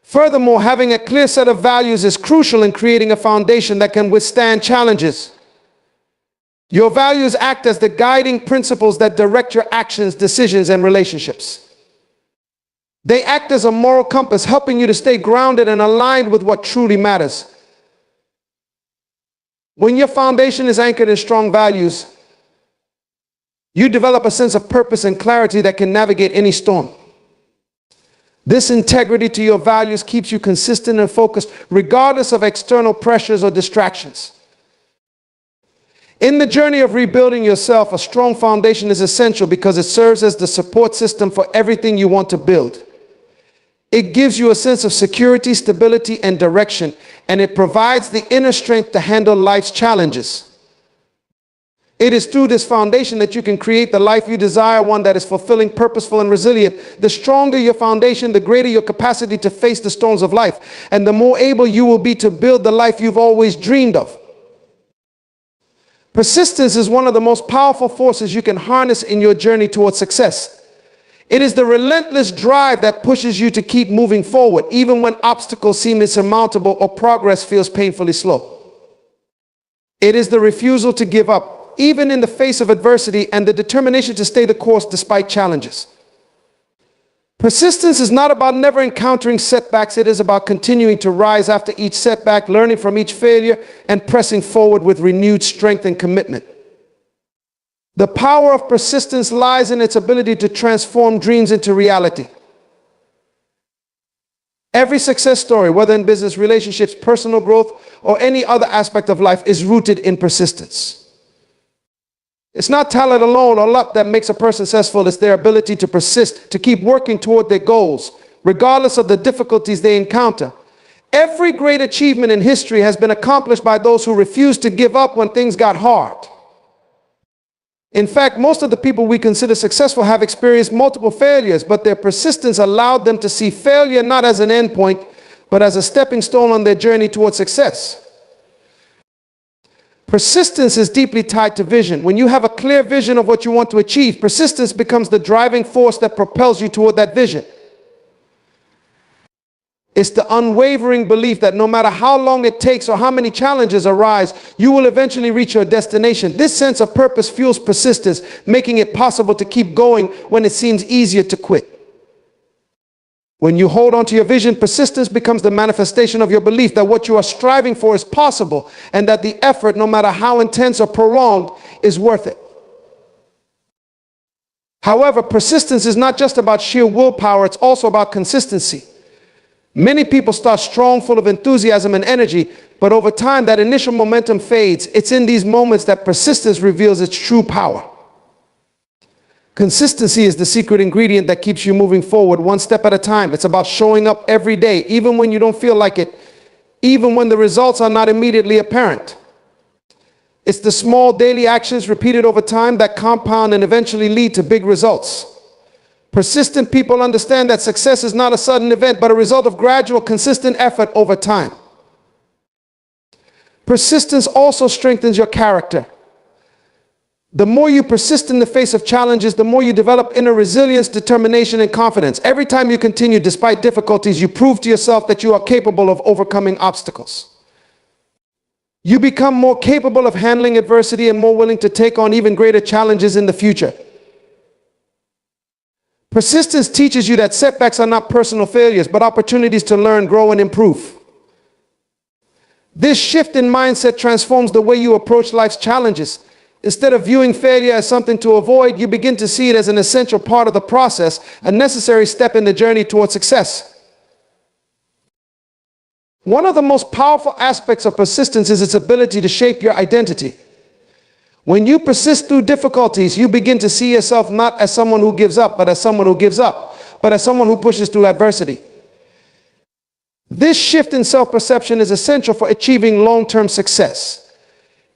Furthermore, having a clear set of values is crucial in creating a foundation that can withstand challenges. Your values act as the guiding principles that direct your actions, decisions, and relationships. They act as a moral compass, helping you to stay grounded and aligned with what truly matters. When your foundation is anchored in strong values, you develop a sense of purpose and clarity that can navigate any storm. This integrity to your values keeps you consistent and focused, regardless of external pressures or distractions. In the journey of rebuilding yourself, a strong foundation is essential because it serves as the support system for everything you want to build. It gives you a sense of security, stability, and direction, and it provides the inner strength to handle life's challenges. It is through this foundation that you can create the life you desire, one that is fulfilling, purposeful, and resilient. The stronger your foundation, the greater your capacity to face the storms of life, and the more able you will be to build the life you've always dreamed of. Persistence is one of the most powerful forces you can harness in your journey towards success. It is the relentless drive that pushes you to keep moving forward, even when obstacles seem insurmountable or progress feels painfully slow. It is the refusal to give up, even in the face of adversity, and the determination to stay the course despite challenges. Persistence is not about never encountering setbacks. It is about continuing to rise after each setback, learning from each failure, and pressing forward with renewed strength and commitment. The power of persistence lies in its ability to transform dreams into reality. Every success story, whether in business, relationships, personal growth, or any other aspect of life, is rooted in persistence. It's not talent alone or luck that makes a person successful. It's their ability to persist, to keep working toward their goals, regardless of the difficulties they encounter. Every great achievement in history has been accomplished by those who refused to give up when things got hard. In fact, most of the people we consider successful have experienced multiple failures, but their persistence allowed them to see failure not as an endpoint, but as a stepping stone on their journey towards success. Persistence is deeply tied to vision. When you have a clear vision of what you want to achieve, persistence becomes the driving force that propels you toward that vision. It's the unwavering belief that no matter how long it takes or how many challenges arise, you will eventually reach your destination. This sense of purpose fuels persistence, making it possible to keep going when it seems easier to quit. When you hold on to your vision, persistence becomes the manifestation of your belief that what you are striving for is possible, and that the effort, no matter how intense or prolonged, is worth it. However, persistence is not just about sheer willpower, it's also about consistency. Many people start strong, full of enthusiasm and energy, but over time that initial momentum fades. It's in these moments that persistence reveals its true power. Consistency is the secret ingredient that keeps you moving forward one step at a time. It's about showing up every day, even when you don't feel like it, even when the results are not immediately apparent. It's the small daily actions repeated over time that compound and eventually lead to big results. Persistent people understand that success is not a sudden event, but a result of gradual, consistent effort over time. Persistence also strengthens your character. The more you persist in the face of challenges, the more you develop inner resilience, determination, and confidence. Every time you continue despite difficulties, you prove to yourself that you are capable of overcoming obstacles. You become more capable of handling adversity and more willing to take on even greater challenges in the future. Persistence teaches you that setbacks are not personal failures, but opportunities to learn, grow, and improve. This shift in mindset transforms the way you approach life's challenges. Instead of viewing failure as something to avoid, you begin to see it as an essential part of the process, a necessary step in the journey towards success. One of the most powerful aspects of persistence is its ability to shape your identity. When you persist through difficulties, you begin to see yourself not as someone who gives up, but as someone who gives up, but as someone who pushes through adversity. This shift in self-perception is essential for achieving long-term success.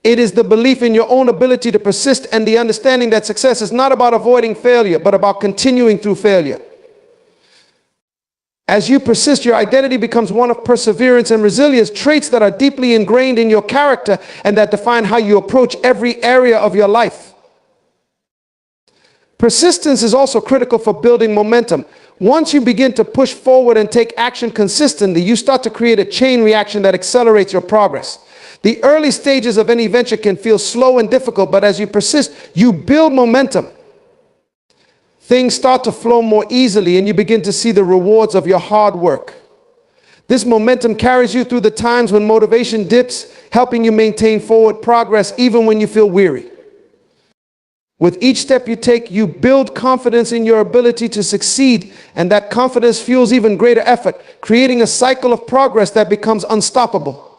It is the belief in your own ability to persist and the understanding that success is not about avoiding failure, but about continuing through failure. As you persist, your identity becomes one of perseverance and resilience, traits that are deeply ingrained in your character and that define how you approach every area of your life. Persistence is also critical for building momentum. Once you begin to push forward and take action consistently, you start to create a chain reaction that accelerates your progress. The early stages of any venture can feel slow and difficult, but as you persist, you build momentum. Things start to flow more easily and you begin to see the rewards of your hard work. This momentum carries you through the times when motivation dips, helping you maintain forward progress even when you feel weary. With each step you take, you build confidence in your ability to succeed, and that confidence fuels even greater effort, creating a cycle of progress that becomes unstoppable.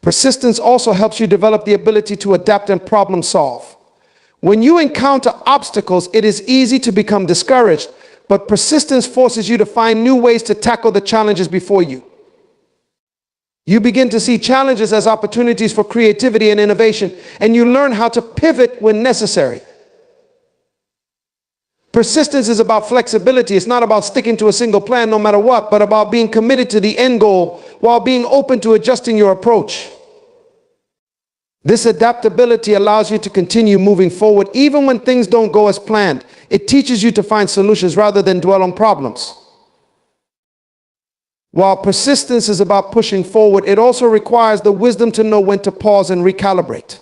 Persistence also helps you develop the ability to adapt and problem solve. When you encounter obstacles, it is easy to become discouraged, but persistence forces you to find new ways to tackle the challenges before you. You begin to see challenges as opportunities for creativity and innovation, and you learn how to pivot when necessary. Persistence is about flexibility. It's not about sticking to a single plan no matter what, but about being committed to the end goal while being open to adjusting your approach. This adaptability allows you to continue moving forward even when things don't go as planned. It teaches you to find solutions rather than dwell on problems. While persistence is about pushing forward, it also requires the wisdom to know when to pause and recalibrate.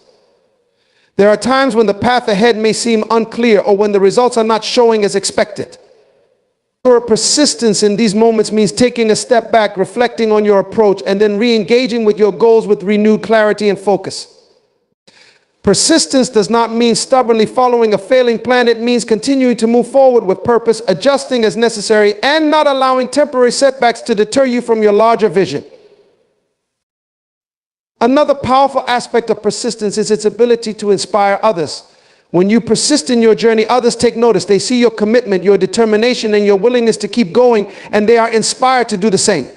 There are times when the path ahead may seem unclear or when the results are not showing as expected. Persistence in these moments means taking a step back, reflecting on your approach, and then re-engaging with your goals with renewed clarity and focus. Persistence does not mean stubbornly following a failing plan. It means continuing to move forward with purpose, adjusting as necessary, and not allowing temporary setbacks to deter you from your larger vision. Another powerful aspect of persistence is its ability to inspire others. When you persist in your journey, others take notice. They see your commitment, your determination, and your willingness to keep going, and they are inspired to do the same.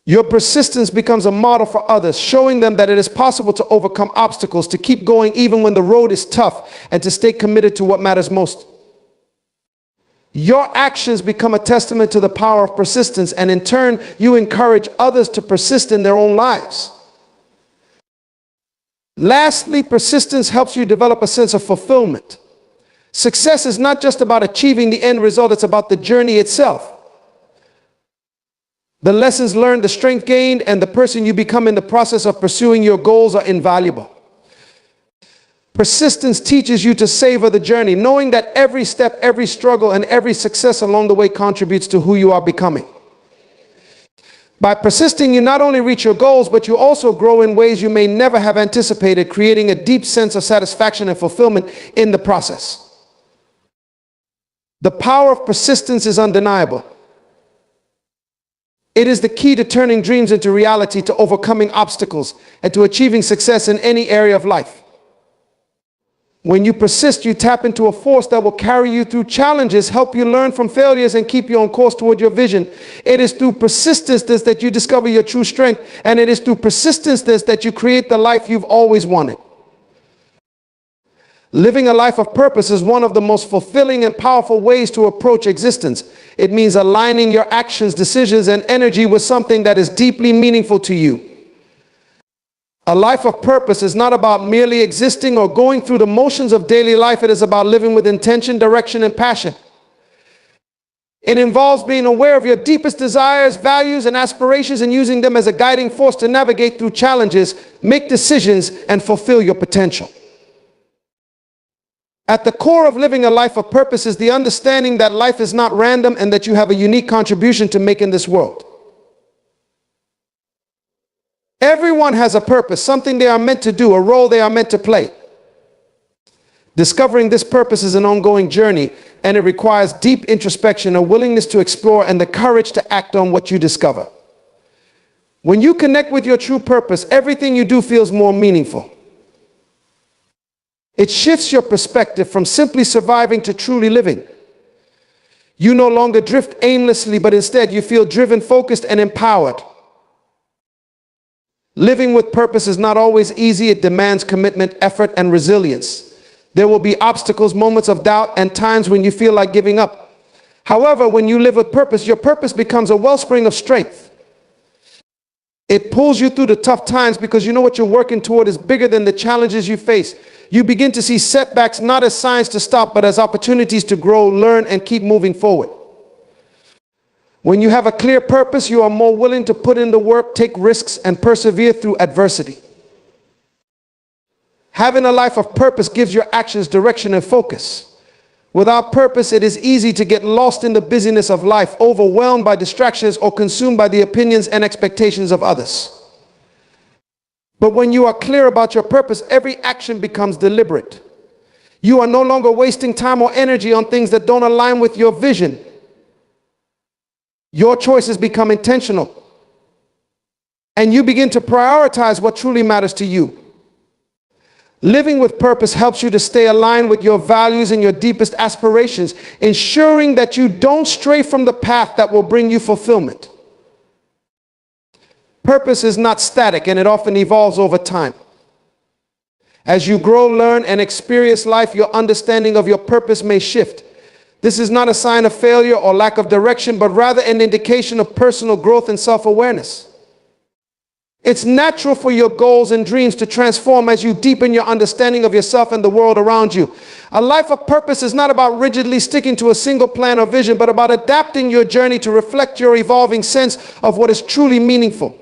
Your persistence becomes a model for others, showing them that it is possible to overcome obstacles, to keep going even when the road is tough, and to stay committed to what matters most. Your actions become a testament to the power of persistence, and in turn, you encourage others to persist in their own lives. Lastly, persistence helps you develop a sense of fulfillment. Success is not just about achieving the end result, it's about the journey itself. The lessons learned, the strength gained, and the person you become in the process of pursuing your goals are invaluable. Persistence teaches you to savor the journey, knowing that every step, every struggle, and every success along the way contributes to who you are becoming. By persisting, you not only reach your goals, but you also grow in ways you may never have anticipated, creating a deep sense of satisfaction and fulfillment in the process. The power of persistence is undeniable. It is the key to turning dreams into reality, to overcoming obstacles, and to achieving success in any area of life. When you persist, you tap into a force that will carry you through challenges, help you learn from failures, and keep you on course toward your vision. It is through persistence that you discover your true strength, and it is through persistence that you create the life you've always wanted. Living a life of purpose is one of the most fulfilling and powerful ways to approach existence. It means aligning your actions, decisions, and energy with something that is deeply meaningful to you. A life of purpose is not about merely existing or going through the motions of daily life. It is about living with intention, direction, and passion. It involves being aware of your deepest desires, values, and aspirations, and using them as a guiding force to navigate through challenges, make decisions, and fulfill your potential. At the core of living a life of purpose is the understanding that life is not random and that you have a unique contribution to make in this world. Everyone has a purpose, something they are meant to do, a role they are meant to play. Discovering this purpose is an ongoing journey, and it requires deep introspection, a willingness to explore, and the courage to act on what you discover. When you connect with your true purpose, everything you do feels more meaningful. It shifts your perspective from simply surviving to truly living. You no longer drift aimlessly, but instead you feel driven, focused, and empowered. Living with purpose is not always easy. It demands commitment, effort, and resilience. There will be obstacles, moments of doubt, and times when you feel like giving up. However, when you live with purpose, your purpose becomes a wellspring of strength. It pulls you through the tough times because you know what you're working toward is bigger than the challenges you face. You begin to see setbacks not as signs to stop, but as opportunities to grow, learn, and keep moving forward. When you have a clear purpose, you are more willing to put in the work, take risks, and persevere through adversity. Having a life of purpose gives your actions direction and focus. Without purpose, it is easy to get lost in the busyness of life, overwhelmed by distractions, or consumed by the opinions and expectations of others. But when you are clear about your purpose, every action becomes deliberate. You are no longer wasting time or energy on things that don't align with your vision. Your choices become intentional, and you begin to prioritize what truly matters to you. Living with purpose helps you to stay aligned with your values and your deepest aspirations, ensuring that you don't stray from the path that will bring you fulfillment. Purpose is not static, and it often evolves over time. As you grow, learn, and experience life, your understanding of your purpose may shift. This is not a sign of failure or lack of direction, but rather an indication of personal growth and self-awareness. It's natural for your goals and dreams to transform as you deepen your understanding of yourself and the world around you. A life of purpose is not about rigidly sticking to a single plan or vision, but about adapting your journey to reflect your evolving sense of what is truly meaningful.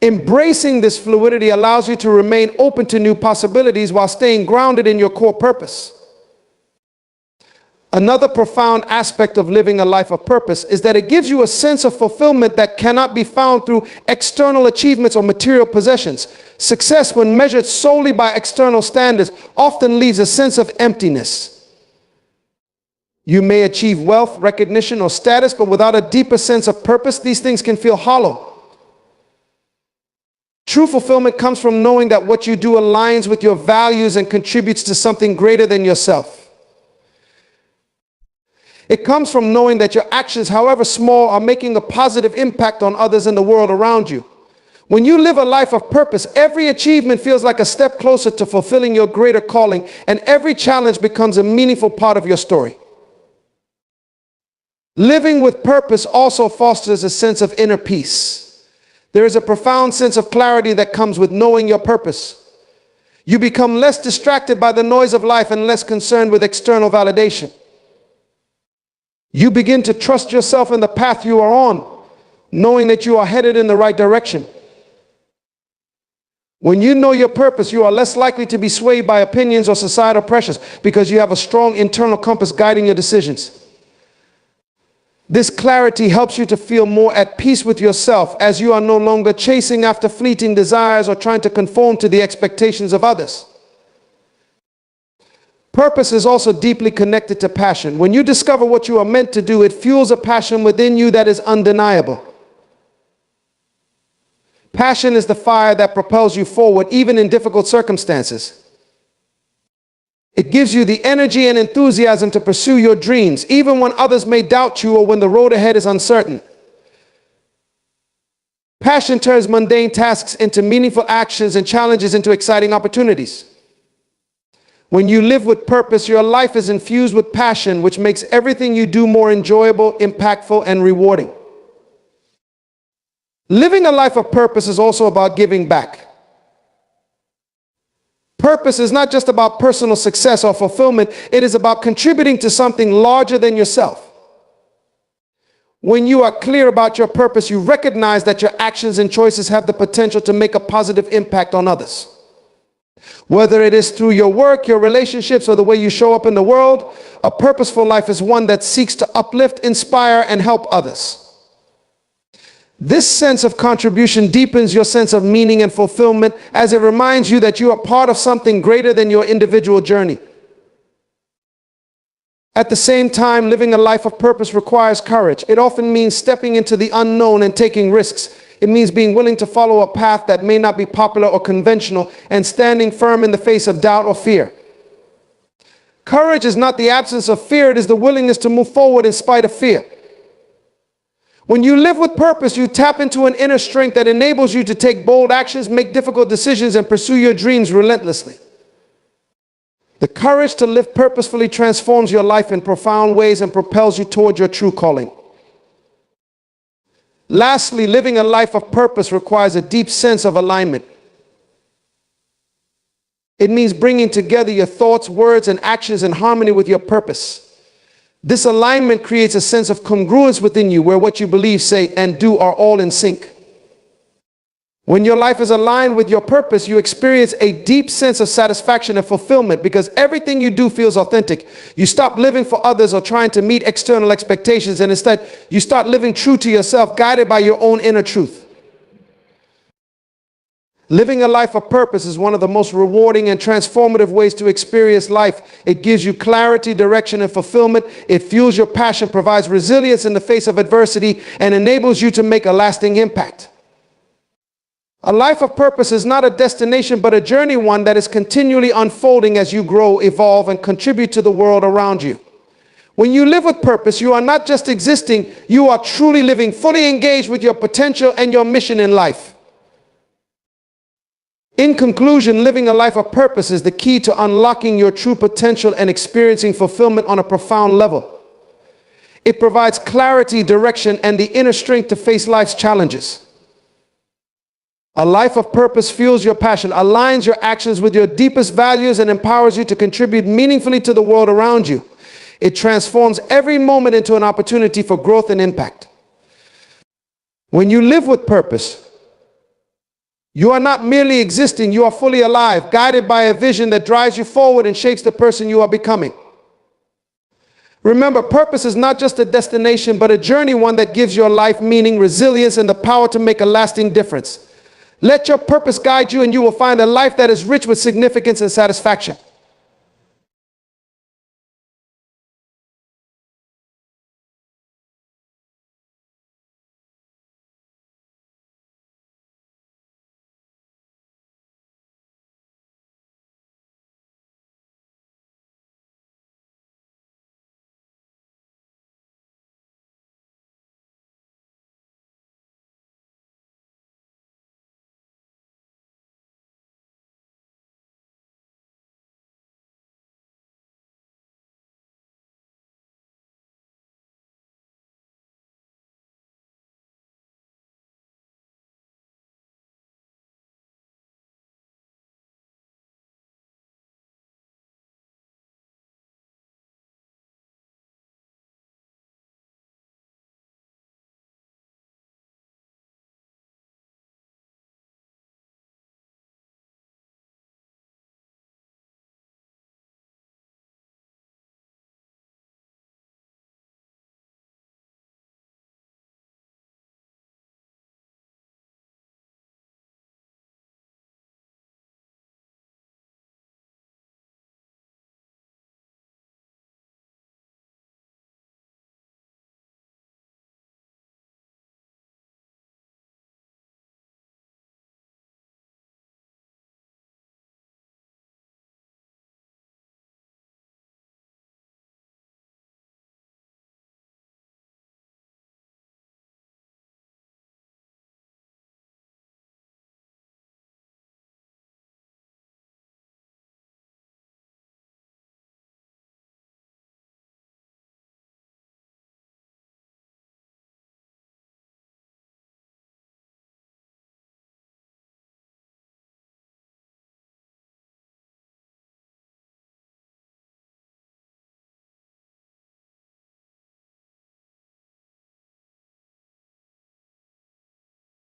Embracing this fluidity allows you to remain open to new possibilities while staying grounded in your core purpose. Another profound aspect of living a life of purpose is that it gives you a sense of fulfillment that cannot be found through external achievements or material possessions. Success, when measured solely by external standards, often leaves a sense of emptiness. You may achieve wealth, recognition, or status, but without a deeper sense of purpose, these things can feel hollow. True fulfillment comes from knowing that what you do aligns with your values and contributes to something greater than yourself. It comes from knowing that your actions, however small, are making a positive impact on others in the world around you. When you live a life of purpose, every achievement feels like a step closer to fulfilling your greater calling, and every challenge becomes a meaningful part of your story. Living with purpose also fosters a sense of inner peace. There is a profound sense of clarity that comes with knowing your purpose. You become less distracted by the noise of life and less concerned with external validation. You begin to trust yourself and the path you are on, knowing that you are headed in the right direction. When you know your purpose, you are less likely to be swayed by opinions or societal pressures because you have a strong internal compass guiding your decisions. This clarity helps you to feel more at peace with yourself, as you are no longer chasing after fleeting desires or trying to conform to the expectations of others. Purpose is also deeply connected to passion. When you discover what you are meant to do, it fuels a passion within you that is undeniable. Passion is the fire that propels you forward, even in difficult circumstances. It gives you the energy and enthusiasm to pursue your dreams, even when others may doubt you or when the road ahead is uncertain. Passion turns mundane tasks into meaningful actions and challenges into exciting opportunities. When you live with purpose, your life is infused with passion, which makes everything you do more enjoyable, impactful, and rewarding. Living a life of purpose is also about giving back. Purpose is not just about personal success or fulfillment, it is about contributing to something larger than yourself. When you are clear about your purpose, you recognize that your actions and choices have the potential to make a positive impact on others. Whether it is through your work, your relationships, or the way you show up in the world, a purposeful life is one that seeks to uplift, inspire, and help others. This sense of contribution deepens your sense of meaning and fulfillment, as it reminds you that you are part of something greater than your individual journey. At the same time, living a life of purpose requires courage. It often means stepping into the unknown and taking risks. It means being willing to follow a path that may not be popular or conventional and standing firm in the face of doubt or fear. Courage is not the absence of fear, it is the willingness to move forward in spite of fear. When you live with purpose, you tap into an inner strength that enables you to take bold actions, make difficult decisions, and pursue your dreams relentlessly. The courage to live purposefully transforms your life in profound ways and propels you toward your true calling. Lastly, living a life of purpose requires a deep sense of alignment. It means bringing together your thoughts, words, and actions in harmony with your purpose. This alignment creates a sense of congruence within you, where what you believe, say, and do are all in sync. When your life is aligned with your purpose, you experience a deep sense of satisfaction and fulfillment because everything you do feels authentic. You stop living for others or trying to meet external expectations, and instead, you start living true to yourself, guided by your own inner truth. Living a life of purpose is one of the most rewarding and transformative ways to experience life. It gives you clarity, direction, and fulfillment. It fuels your passion, provides resilience in the face of adversity, and enables you to make a lasting impact. A life of purpose is not a destination, but a journey, one that is continually unfolding as you grow, evolve, and contribute to the world around you. When you live with purpose, you are not just existing, you are truly living, fully engaged with your potential and your mission in life. In conclusion, living a life of purpose is the key to unlocking your true potential and experiencing fulfillment on a profound level. It provides clarity, direction, and the inner strength to face life's challenges. A life of purpose fuels your passion, aligns your actions with your deepest values, and empowers you to contribute meaningfully to the world around you. It transforms every moment into an opportunity for growth and impact. When you live with purpose, you are not merely existing, you are fully alive, guided by a vision that drives you forward and shapes the person you are becoming. Remember, purpose is not just a destination, but a journey, one that gives your life meaning, resilience, and the power to make a lasting difference. Let your purpose guide you, and you will find a life that is rich with significance and satisfaction.